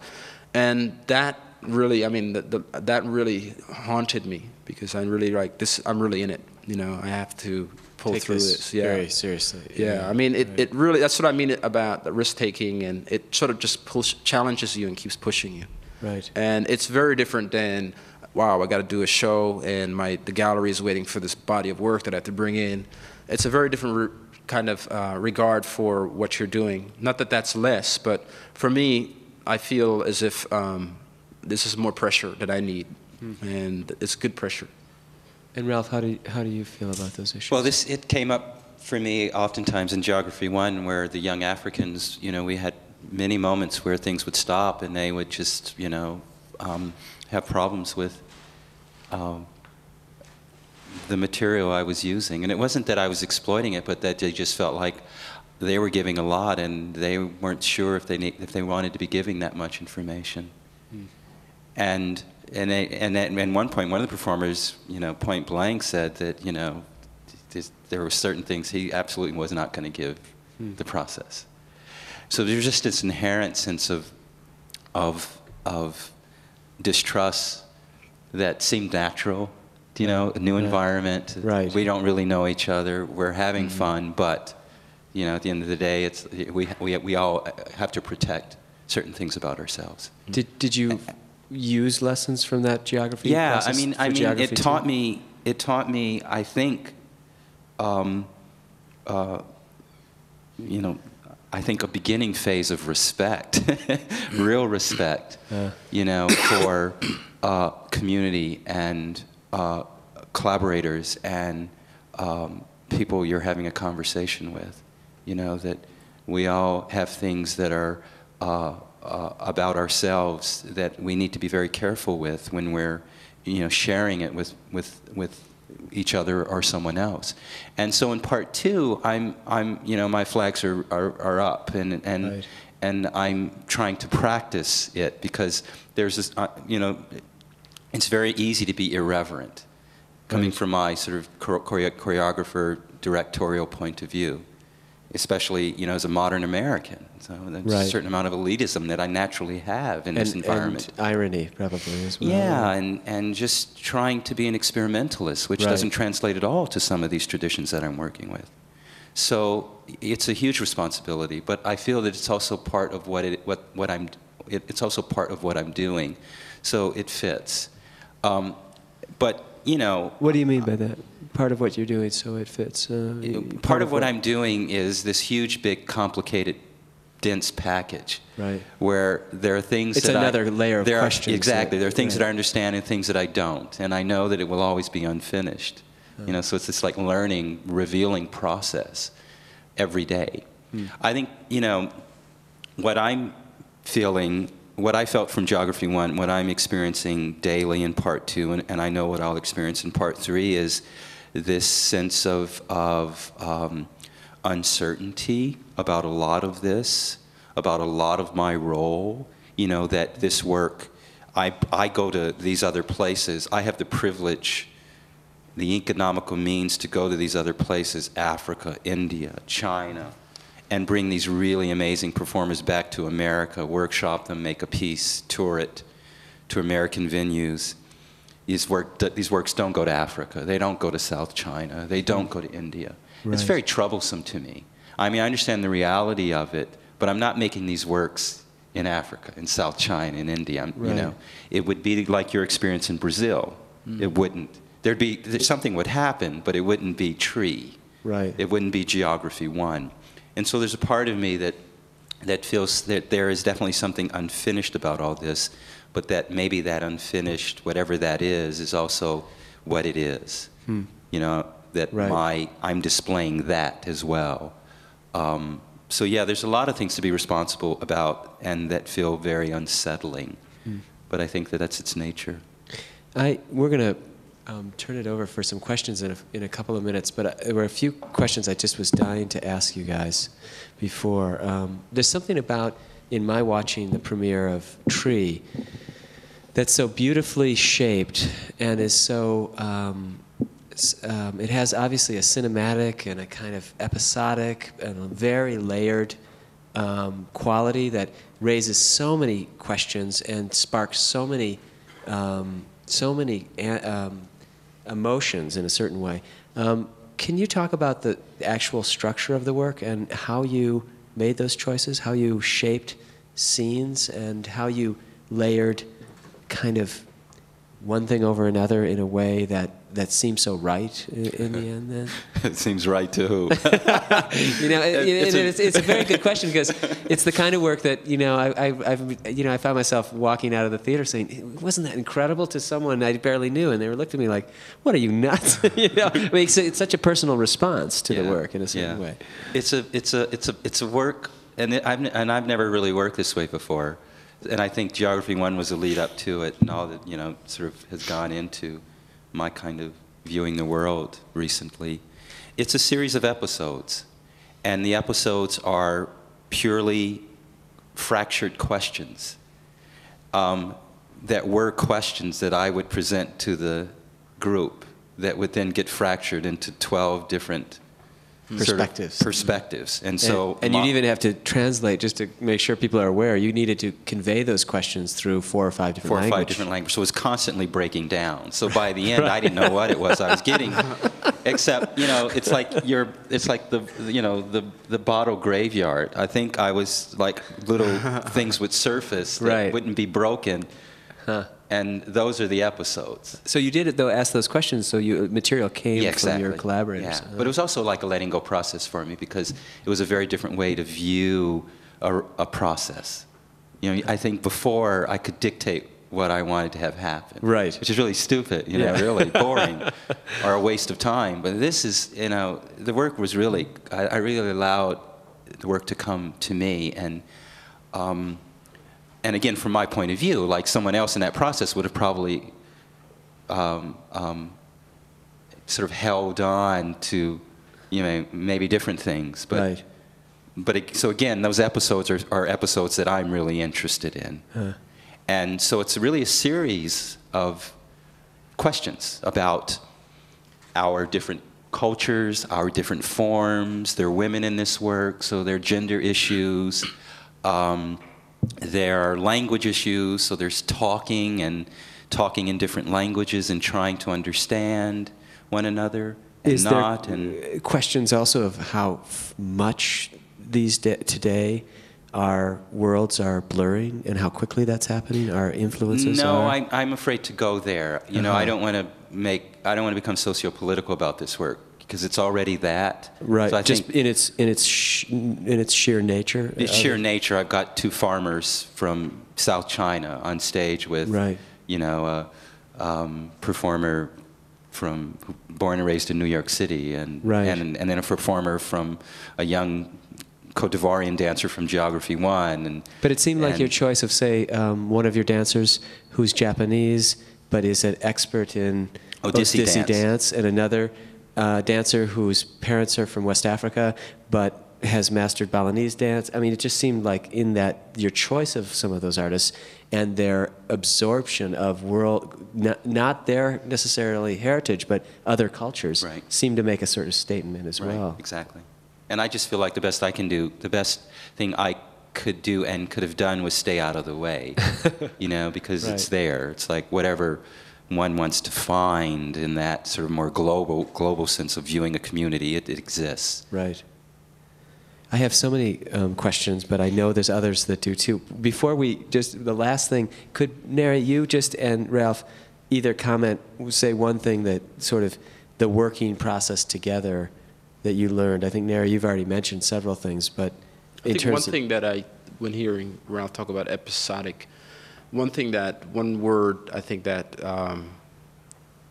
And that really, I mean, that really haunted me, because I'm really like this. I'm really in it. I have to pull Take through this. Yeah. Very seriously. Yeah. I mean, it really. That's what I mean about the risk taking, and it sort of just challenges you and keeps pushing you. Right. And it's very different than, wow, I got to do a show, and the gallery is waiting for this body of work that I have to bring in. It's a very different kind of regard for what you're doing. Not that that's less, but for me, I feel as if this is more pressure that I need, and it's good pressure. And Ralph, how do you feel about those issues? Well, it came up for me oftentimes in Geography 1, where the young Africans, we had many moments where things would stop and they would just, have problems with the material I was using. And it wasn't that I was exploiting it, but that they just felt like they were giving a lot and they weren't sure if they wanted to be giving that much information. And at one point, one of the performers, point blank said that, there were certain things he absolutely was not going to give the process. So there's just this inherent sense of distrust that seemed natural, a new environment. Right. We don't really know each other. We're having fun, but at the end of the day, we all have to protect certain things about ourselves. Did you use lessons from that geography? Yeah, process I mean, it taught me. It taught me, I think, I think a beginning phase of respect, real respect, for community and collaborators and people you're having a conversation with. That we all have things that are about ourselves that we need to be very careful with when we're, sharing it with each other or someone else. And so in part two, my flags are up, and Right. and I'm trying to practice it, because there's this, it's very easy to be irreverent, coming from my sort of choreographer directorial point of view, especially, as a modern American. So there's a Right. certain amount of elitism that I naturally have in this environment. And irony, probably, as well. Yeah, and just trying to be an experimentalist, which Right. doesn't translate at all to some of these traditions that I'm working with. So it's a huge responsibility, but I feel that it's also part of it's also part of what I'm doing, so it fits. But What do you mean by that? Part of what you're doing, so it fits. part of what I'm doing is this huge, big, complicated, dense package. Right. Where there are things It's that another layer of questions. Exactly. There are things Right. that I understand and things that I don't, and I know that it will always be unfinished. So it's this like learning, revealing process every day. I think what I'm feeling, what I felt from Geography 1, what I'm experiencing daily in part 2, and I know what I'll experience in part 3, is this sense of uncertainty about a lot of this, about a lot of my role, that this work, I go to these other places. I have the privilege, the economical means to go to these other places, Africa, India, China, and bring these really amazing performers back to America, workshop them, make a piece, tour it to American venues. These works don't go to Africa. They don't go to South China. They don't go to India. Right. It's very troublesome to me. I mean, I understand the reality of it, but I'm not making these works in Africa, in South China, in India. Right. It would be like your experience in Brazil. It wouldn't. Something would happen, but it wouldn't be tree. Right. It wouldn't be Geography 1. And so there's a part of me that feels that there is definitely something unfinished about all this, but that maybe that unfinished, whatever that is also what it is. That Right. I'm displaying that as well. So yeah, there's a lot of things to be responsible about and that feel very unsettling. But I think that that's its nature. We're going to turn it over for some questions in a couple of minutes, but there were a few questions I just was dying to ask you guys before. There's something about, in my watching the premiere of Tree, that's so beautifully shaped and is so, it has obviously a cinematic and a kind of episodic and a very layered quality that raises so many questions and sparks so many emotions in a certain way. Can you talk about the actual structure of the work and how you made those choices, how you shaped scenes, and how you layered kind of one thing over another in a way that seems so right in the end then? It seems right to who? It's a very good question, because it's the kind of work that I found myself walking out of the theater saying, wasn't that incredible, to someone I barely knew, and they looked at me like, what are you, nuts? It's such a personal response to the work in a certain way. It's a work, and I've never really worked this way before, and I think Geography 1 was a lead up to it, and all that sort of has gone into my kind of viewing the world recently. It's a series of episodes, and the episodes are purely fractured questions that were questions that I would present to the group that would then get fractured into 12 different perspectives. And so, and you'd even have to translate, just to make sure people are aware, you needed to convey those questions through 4 or 5 different languages. 4 or 5 different languages. So it was constantly breaking down. So by the end, I didn't know what it was I was getting. Except, it's like the bottle graveyard. I think I was like little things would surface that wouldn't be broken. And those are the episodes. So you did, though, ask those questions, so material came from your collaborators. Yeah. But it was also like a letting go process for me, because it was a very different way to view a process. I think before I could dictate what I wanted to have happen. Right. Which is really stupid, really boring, or a waste of time. But this is, the work was really, I really allowed the work to come to me, and again, from my point of view, like someone else in that process would have probably sort of held on to, maybe different things. But, Right. So again, those episodes are episodes that I'm really interested in. And so it's really a series of questions about our different cultures, our different forms. There are women in this work, so there are gender issues. There are language issues, so there's talking in different languages and trying to understand one another. Is there questions also of how much today our worlds are blurring and how quickly that's happening, our influences No, are? I'm afraid to go there. I don't want to become socio-political about this work because it's already that. Right. So I just think in its sheer nature. Its sheer nature. I've got two farmers from South China on stage with, right. A performer born and raised in New York City, and right. and then a performer from a young Cote d'Ivoirian dancer from Geography One. But it seemed like your choice of, say, one of your dancers who's Japanese but is an expert in Odissi dance, and another dancer whose parents are from West Africa but has mastered Balinese dance. I mean, it just seemed like in that your choice of some of those artists and their absorption of not their necessarily heritage, but other cultures, right. seemed to make a certain statement as well. Right, exactly. And I just feel like the best thing I could do and could have done was stay out of the way, because right. it's there. It's like whatever one wants to find in that sort of more global sense of viewing a community, it exists. Right. I have so many questions, but I know there's others that do too. Before the last thing, could Nari, you and Ralph either say one thing that sort of the working process together that you learned? I think, Nari, you've already mentioned several things, but I think one thing that when hearing Ralph talk about episodic, one word I think that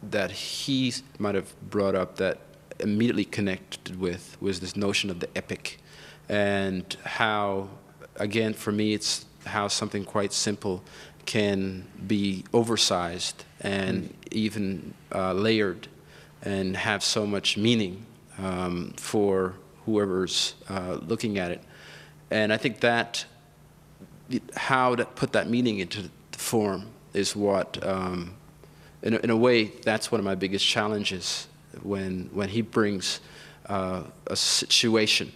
that he might have brought up that immediately connected with was this notion of the epic, and how, again, for me, it's how something quite simple can be oversized and even layered and have so much meaning for whoever's looking at it. And I think that how to put that meaning into the form is what, in a way, that's one of my biggest challenges when he brings a situation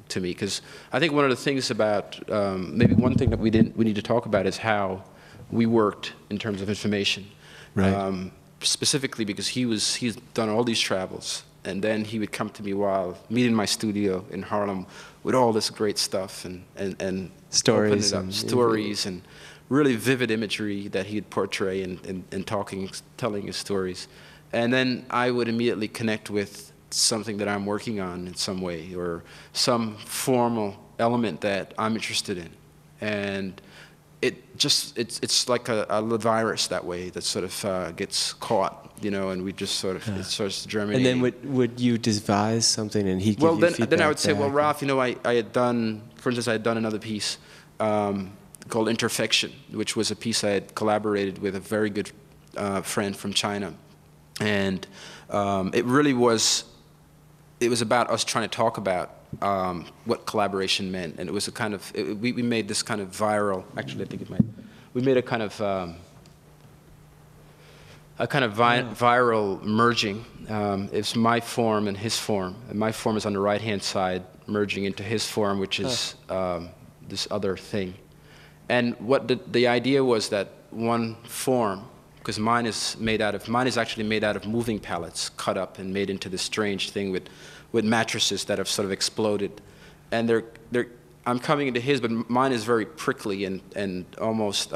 to me. Because I think one of the things about, maybe one thing that we need to talk about is how we worked in terms of information. Right. Specifically because he's done all these travels, and then he would come to me while meeting my studio in Harlem with all this great stuff and stories, and really vivid imagery that he'd portray in telling his stories. And then I would immediately connect with something that I'm working on in some way, or some formal element that I'm interested in. And it's like a virus that way that sort of gets caught, and we just sort of, it starts germinating. And then would you devise something and he'd give you feedback? Then I would say, well, Ralph, I had done, for instance, I had done another piece called Interfection, which was a piece I had collaborated with a very good friend from China. And it was about us trying to talk about what collaboration meant, and it was a kind of, we made this kind of viral, actually I think it might, we made a kind of viral merging. It's my form and his form, and my form is on the right-hand side, merging into his form, which is this other thing. And what the idea was that one form, because mine is actually made out of moving pallets, cut up and made into this strange thing with mattresses that have sort of exploded. And I'm coming into his, but mine is very prickly and almost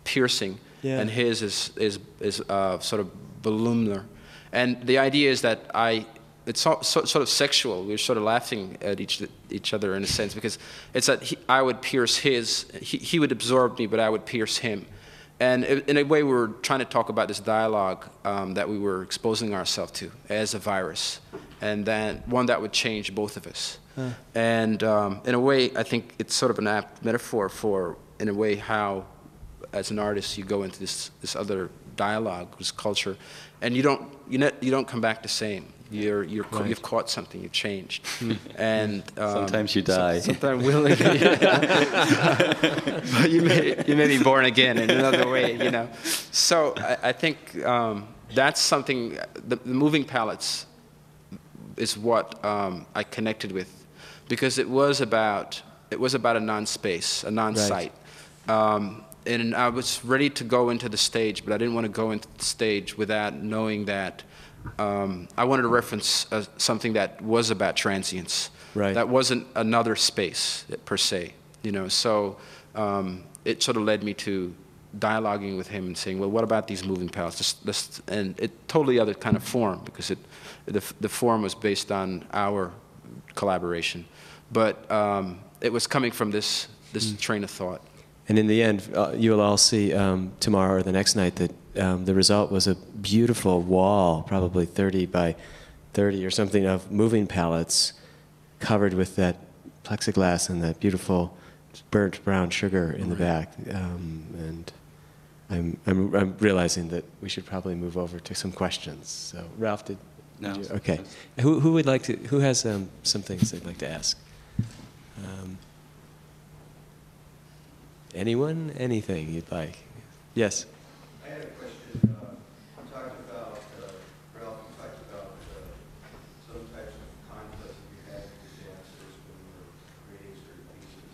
piercing, yeah. And his is sort of voluminous. And the idea is that it's sort of sexual. We're sort of laughing at each other in a sense, because it's that I would pierce his, he would absorb me, but I would pierce him. And in a way, we were trying to talk about this dialogue that we were exposing ourselves to as a virus, and then one that would change both of us. And in a way, I think it's sort of an apt metaphor for in a way, how, as an artist, you go into this other dialogue, this culture, and you don't come back the same. You've caught something, you've changed, and sometimes you die. Sometimes willingly, but you may be born again in another way, you know. So I think that's something. The moving palettes is what I connected with, because it was about a non-space, a non-site. Right. And I was ready to go into the stage, but I didn't want to go into the stage without knowing that I wanted to reference something that was about transience. Right. That wasn't another space per se, you know. So it sort of led me to dialoguing with him and saying, well, what about these moving palettes? And it totally other kind of form, because the form was based on our collaboration, but it was coming from this train of thought. And in the end, you'll all see tomorrow or the next night that the result was a beautiful wall, probably 30 by 30 or something, of moving palettes covered with that plexiglass and that beautiful burnt brown sugar in the back. And I'm realizing that we should probably move over to some questions. So, Ralph, did you? Okay. Who would like to? Who has some things they'd like to ask? Anyone? Anything you'd like? Yes. I had a question. You talked about, Ralph, you talked about some types of conflicts that you had with dancers when you were creating certain pieces.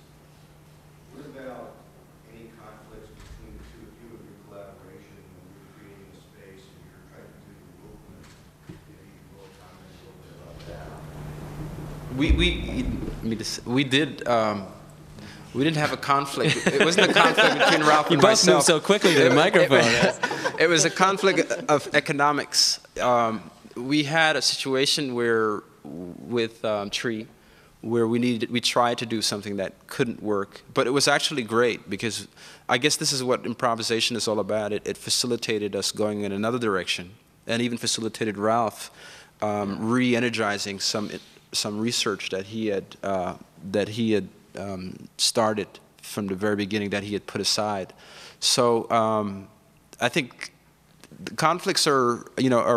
What about any conflicts between the two of you in your collaboration when you were creating a space and you were trying to do the movement? Maybe you can comment a little bit about that. We didn't have a conflict. It wasn't a conflict between Ralph and myself. You both moved so quickly to the microphone. It was a conflict of economics. We had a situation where, with Tree, where we tried to do something that couldn't work, but it was actually great, because I guess this is what improvisation is all about. It facilitated us going in another direction, and even facilitated Ralph re-energizing some research that he had started from the very beginning, that he had put aside. So I think the conflicts are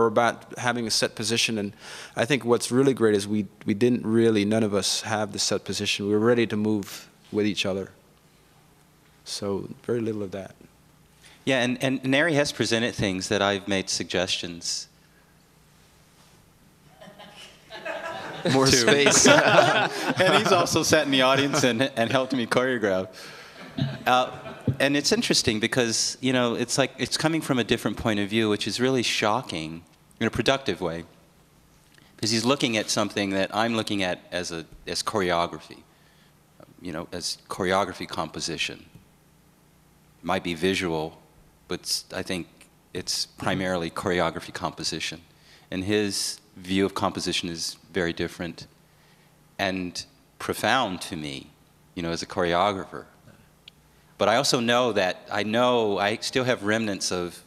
about having a set position, and I think what's really great is we didn't really, none of us have the set position. We were ready to move with each other. So very little of that. Yeah, and Nari has presented things that I've made suggestions. More space. And he's also sat in the audience and helped me choreograph. And it's interesting because, you know, it's like it's coming from a different point of view, which is really shocking in a productive way. Because he's looking at something that I'm looking at as choreography, you know, as choreography composition. It might be visual, but I think it's primarily choreography composition. And his view of composition is very different and profound to me, you know, as a choreographer. But I also know that I still have remnants of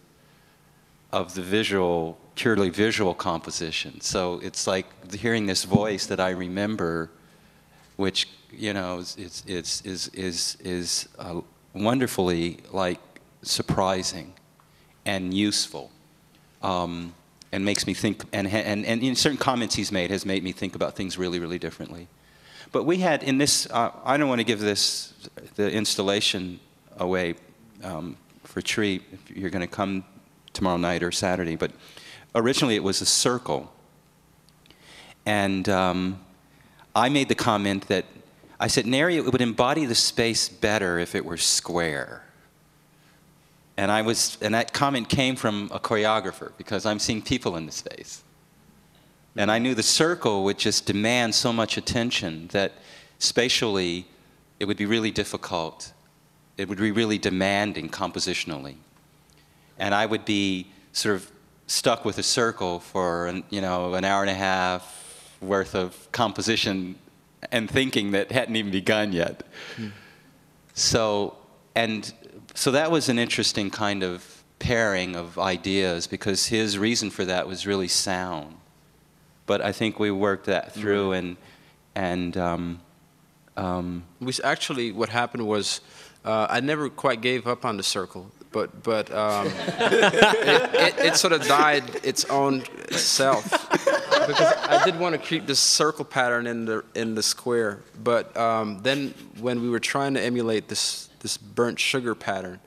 the visual, purely visual composition. So it's like hearing this voice that I remember, which, you know, is wonderfully like surprising and useful. And makes me think, and in certain comments he's made has made me think about things really, really differently. But we had in this, I don't want to give the installation away for Tree if you're going to come tomorrow night or Saturday, but originally it was a circle. And I made the comment that, I said, Nari, it would embody the space better if it were square. And that comment came from a choreographer, because I'm seeing people in the space. And I knew the circle would just demand so much attention that spatially it would be really difficult. It would be really demanding compositionally. And I would be sort of stuck with a circle for an hour and a half worth of composition and thinking that hadn't even begun yet. So that was an interesting kind of pairing of ideas, because his reason for that was really sound. But I think we worked that through, and actually, what happened was, I never quite gave up on the circle, but it sort of died its own self, because I did want to keep this circle pattern in the square. But then when we were trying to emulate this burnt sugar pattern,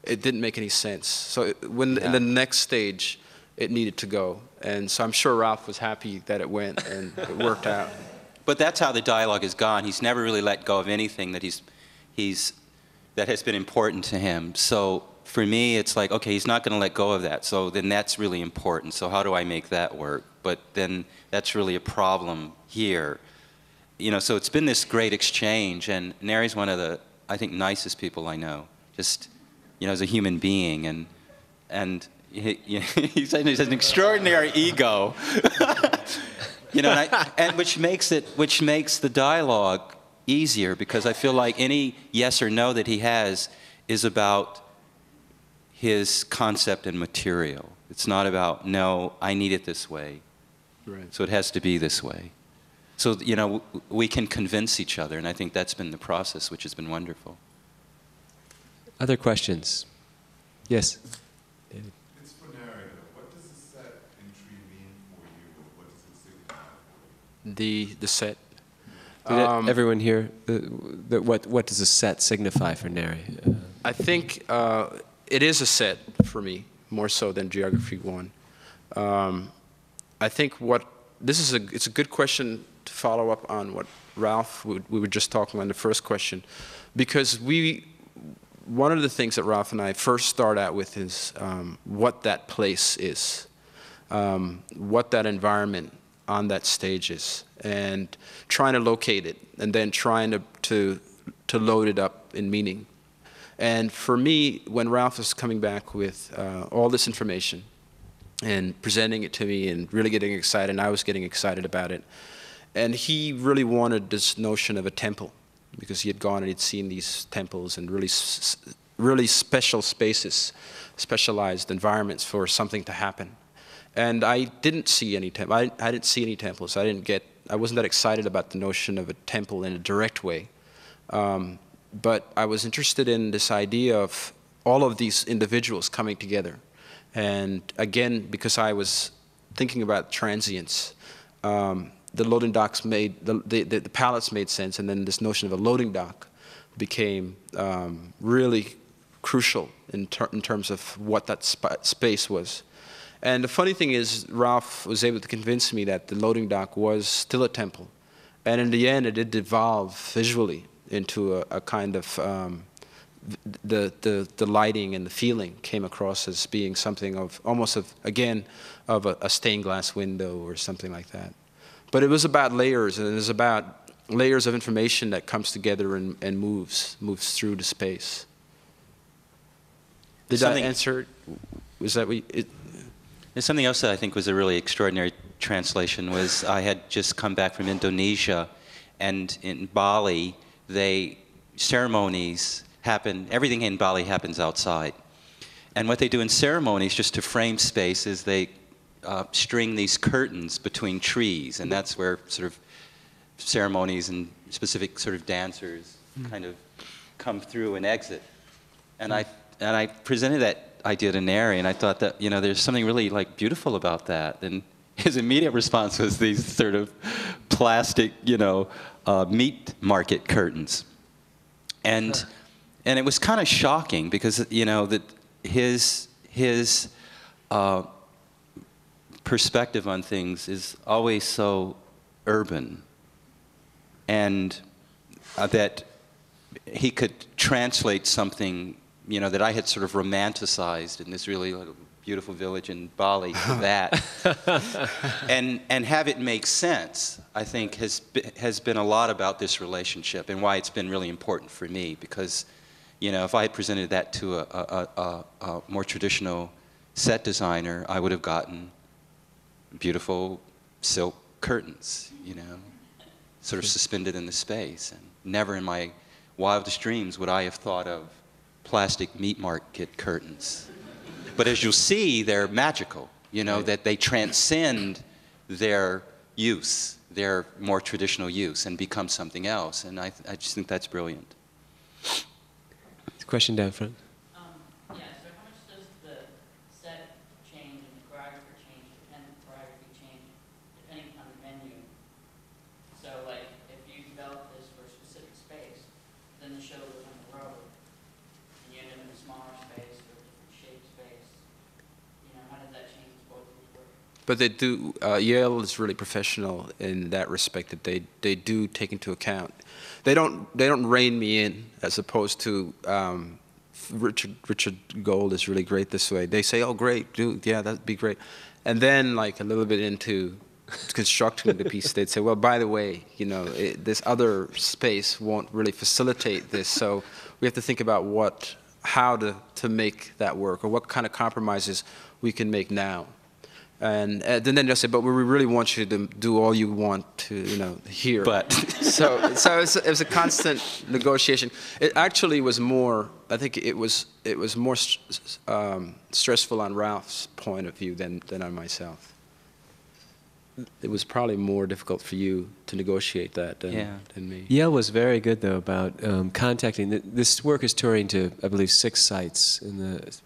it didn't make any sense. So in the next stage, it needed to go. And so I'm sure Ralph was happy that it went and it worked out. But that's how the dialogue has gone. He's never really let go of anything that that has been important to him. So for me, it's like, okay, he's not going to let go of that. So then that's really important. So how do I make that work? But then that's really a problem here. You know, so it's been this great exchange, and Nari's one of the, I think, nicest people I know. Just, you know, as a human being, and he's an extraordinary ego. You know, and which makes the dialogue easier, because I feel like any yes or no that he has is about his concept and material. It's not about, no, I need it this way. Right. So it has to be this way. So, you know, we can convince each other, and I think that's been the process, which has been wonderful. Other questions? Yes? David. It's for Nari. What does the set entry mean for you? What does it signify for you? The set. Did everyone hear what does a set signify for Nari? I think it is a set for me, more so than Geography 1. I think it's a good question to follow up on what Ralph, we were just talking about in the first question, because one of the things that Ralph and I first start out with is what that place is, what that environment on that stage is, and trying to locate it, and then trying to load it up in meaning. And for me, when Ralph was coming back with all this information and presenting it to me and really getting excited, and I was getting excited about it, and he really wanted this notion of a temple, because he had gone and he'd seen these temples and really special spaces, specialized environments for something to happen. And I didn't see any I didn't see any temples. I wasn't that excited about the notion of a temple in a direct way. But I was interested in this idea of all of these individuals coming together. And again, because I was thinking about transience, the loading docks the pallets made sense, and then this notion of a loading dock became really crucial in terms of what that space was. And the funny thing is, Ralph was able to convince me that the loading dock was still a temple. And in the end, it did evolve visually into a kind of, the lighting and the feeling came across as being something of, almost of, again, of a stained glass window or something like that. But it was about layers, and it was about layers of information that comes together and moves through the space. Did I answer? Was that what There's something else that I think was a really extraordinary translation. Was I had just come back from Indonesia, and in Bali, ceremonies happen, everything in Bali happens outside. And what they do in ceremonies, just to frame space, is they string these curtains between trees, and that's where sort of ceremonies and specific sort of dancers kind of come through and exit. And I presented that idea to Nari, and I thought that, you know, there's something really like beautiful about that. And his immediate response was these sort of plastic, you know, meat market curtains. And it was kind of shocking, because, you know, that his perspective on things is always so urban, and that he could translate something, you know, that I had sort of romanticized in this really beautiful village in Bali to that, and have it make sense, I think has been a lot about this relationship, and why it's been really important for me, because, you know, if I had presented that to a more traditional set designer, I would have gotten beautiful silk curtains, you know, sort of suspended in the space, and never in my wildest dreams would I have thought of plastic meat market curtains. But as you'll see, they're magical, you know, that they transcend their use, their more traditional use, and become something else. And I just think that's brilliant. Question down front. Yeah, so how much does the set change and the choreographer change, choreography change, depending on the venue? So, like, if you develop this for a specific space, then the show goes on the road, and you end up in a smaller space or a different shaped space. You know, how does that change both of these work? But they do, Yale is really professional in that respect, that they do take into account. They don't rein me in, as opposed to Richard Gold is really great this way. They say, oh great, dude, yeah, that'd be great. And then like a little bit into constructing the piece, they'd say, well, by the way, you know, this other space won't really facilitate this, so we have to think about how to make that work, or what kind of compromises we can make now. And then they'll say, but we really want you to do all you want to, you know, here. But so it was a constant negotiation. It actually was more, I think it was more stressful on Ralph's point of view than on myself. It was probably more difficult for you to negotiate that than me. Yale was very good, though, about contacting. This work is touring to, I believe, 6 sites in the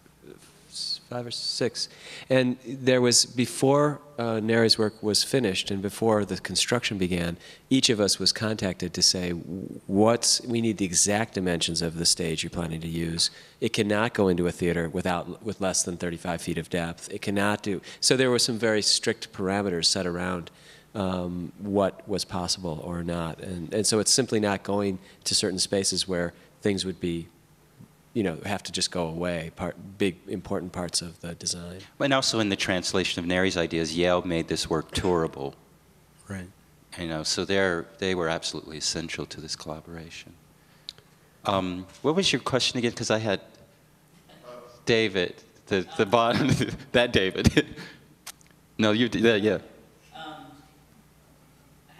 5 or 6. And there was, before Nari's work was finished and before the construction began, each of us was contacted to say, we need the exact dimensions of the stage you're planning to use. It cannot go into a theater with less than 35 feet of depth. It cannot do. So there were some very strict parameters set around what was possible or not. And so it's simply not going to certain spaces where things would be, you know, have to just go away, big, important parts of the design. And also in the translation of Nari's ideas, Yale made this work tourable. Right. You know, so they were absolutely essential to this collaboration. What was your question again? Because I had David, the bottom, that David. No, you did, yeah. How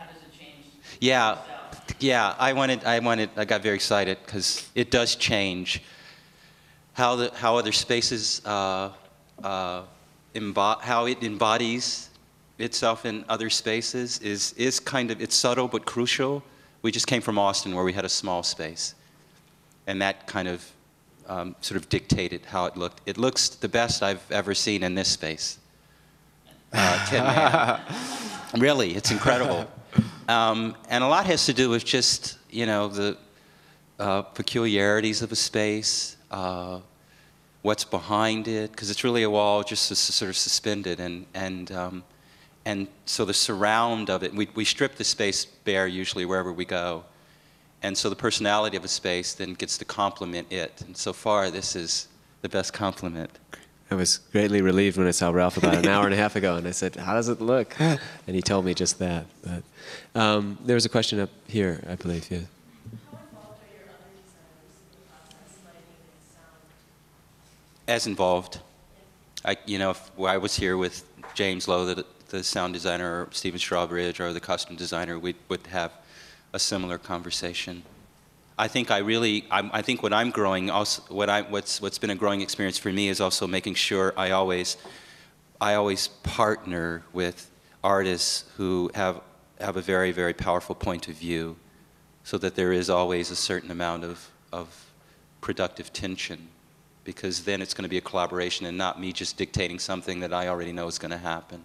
does it change? Yeah, yeah. I got very excited because it does change how other spaces how it embodies itself in other spaces is kind of, it's subtle but crucial. We just came from Austin where we had a small space, and that kind of sort of dictated how it looked. It looks the best I've ever seen in this space. Tin Man. Really, it's incredible. And a lot has to do with just, you know, the peculiarities of a space, what's behind it, because it's really a wall just sort of suspended, and so the surround of it, we strip the space bare usually wherever we go, and so the personality of a space then gets to complement it, and so far this is the best complement. I was greatly relieved when I saw Ralph about an hour and a half ago, and I said, how does it look? And he told me just that. But there was a question up here, I believe, yeah. As involved. You know, if I was here with James Lowe, the sound designer, or Stephen Strawbridge, or the costume designer, we would have a similar conversation. I think I think what I'm growing also, what's been a growing experience for me is also making sure I always partner with artists who have a very, very powerful point of view, so that there is always a certain amount of productive tension, because then it's going to be a collaboration and not me just dictating something that I already know is going to happen,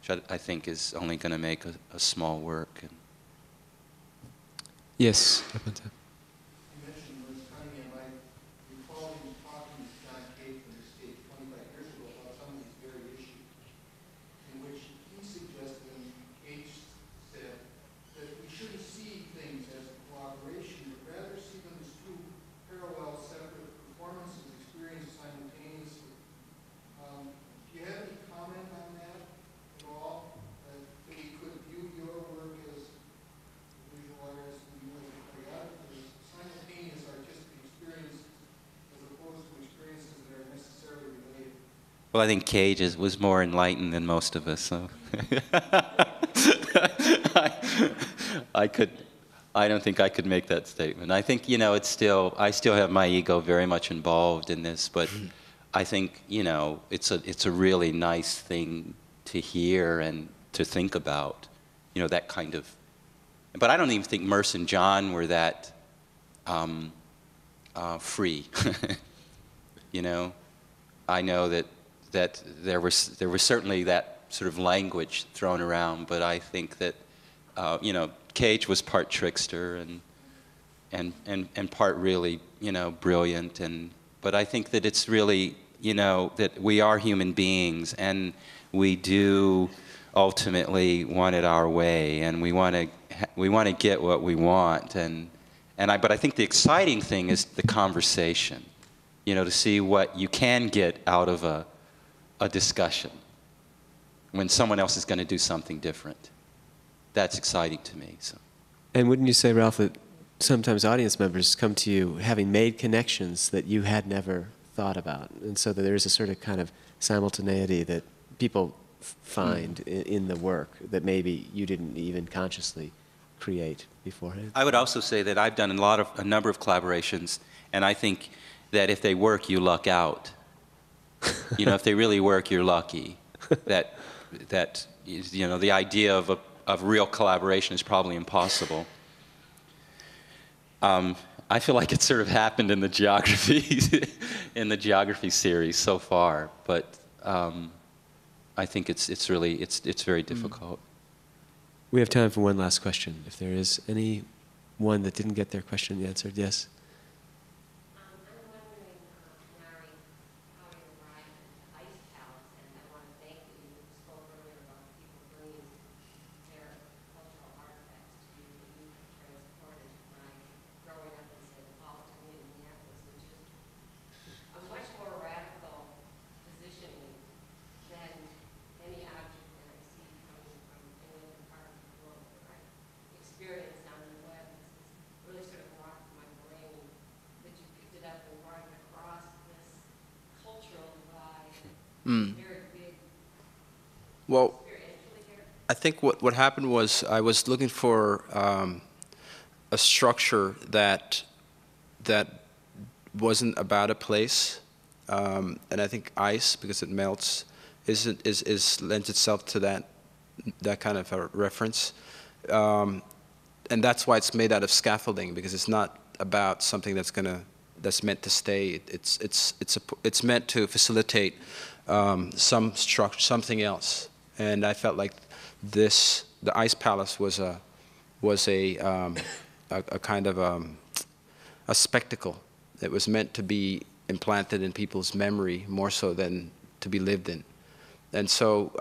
which I think is only going to make a small work. Yes. You mentioned Liz Cunningham. I recall you talking to John Cage from the stage 25 years ago about some of these very issues, in which he suggested, and Cage said, that we shouldn't see things as a collaboration, but rather see them as two parallel, separate performances experienced simultaneously. Do you have any comment on that at all? That we could view your work as visual artists and you as a choreographer as simultaneous artistic experiences as opposed to experiences that are necessarily related? Well, I think Cage was more enlightened than most of us, so I don't think I could make that statement. I think, you know, I still have my ego very much involved in this, but I think, you know, it's a really nice thing to hear and to think about, you know, that kind of. But I don't even think Merce and John were that free. You know, I know that there was certainly that sort of language thrown around, but I think that you know, Cage was part trickster and part really, you know, brilliant, but I think that it's really, you know, that we are human beings and we do ultimately want it our way, and we want to get what we want, but I think the exciting thing is the conversation, you know, to see what you can get out of a discussion when someone else is going to do something different. That's exciting to me. So. And wouldn't you say, Ralph, that sometimes audience members come to you having made connections that you had never thought about, and so that there is a sort of kind of simultaneity that people find in the work that maybe you didn't even consciously create beforehand? I would also say that I've done a number of collaborations, and I think that if they work, you luck out. You know, if they really work, you're lucky. That you know, the idea of real collaboration is probably impossible. I feel like it sort of happened in the geography series so far, but I think it's very difficult. We have time for one last question. If there is anyone that didn't get their question answered, yes. I'm wondering, Nari, how you arrived at the Ice Palace, and I want to thank you. You spoke earlier about people bringing their cultural artifacts to you that you have transported. My growing up in St. Paul to me in Minneapolis, which is a much more radical positioning than any object that I see coming from any other part of the world that I experience on the web. This really sort of rocked my brain that you picked it up and brought it across this cultural divide. Very big Well, experientially here. I think what happened was I was looking for a structure that wasn't about a place, and I think ice, because it melts, lends itself to that kind of a reference, and that's why it's made out of scaffolding, because it's not about something that's meant to stay. It's meant to facilitate some structure, something else. And I felt like the Ice Palace was a kind of a spectacle that was meant to be implanted in people's memory more so than to be lived in. And so,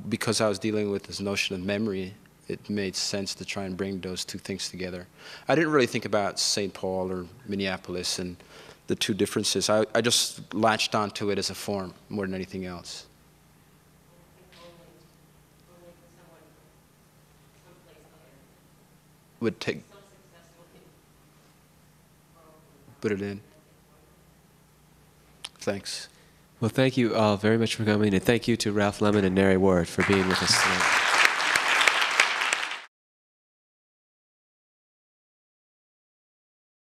because I was dealing with this notion of memory, it made sense to try and bring those two things together. I didn't really think about St. Paul or Minneapolis and the two differences. I just latched onto it as a form more than anything else. Would take, put it in. Thanks. Well, thank you all very much for coming, and thank you to Ralph Lemon and Nari Ward for being with us tonight.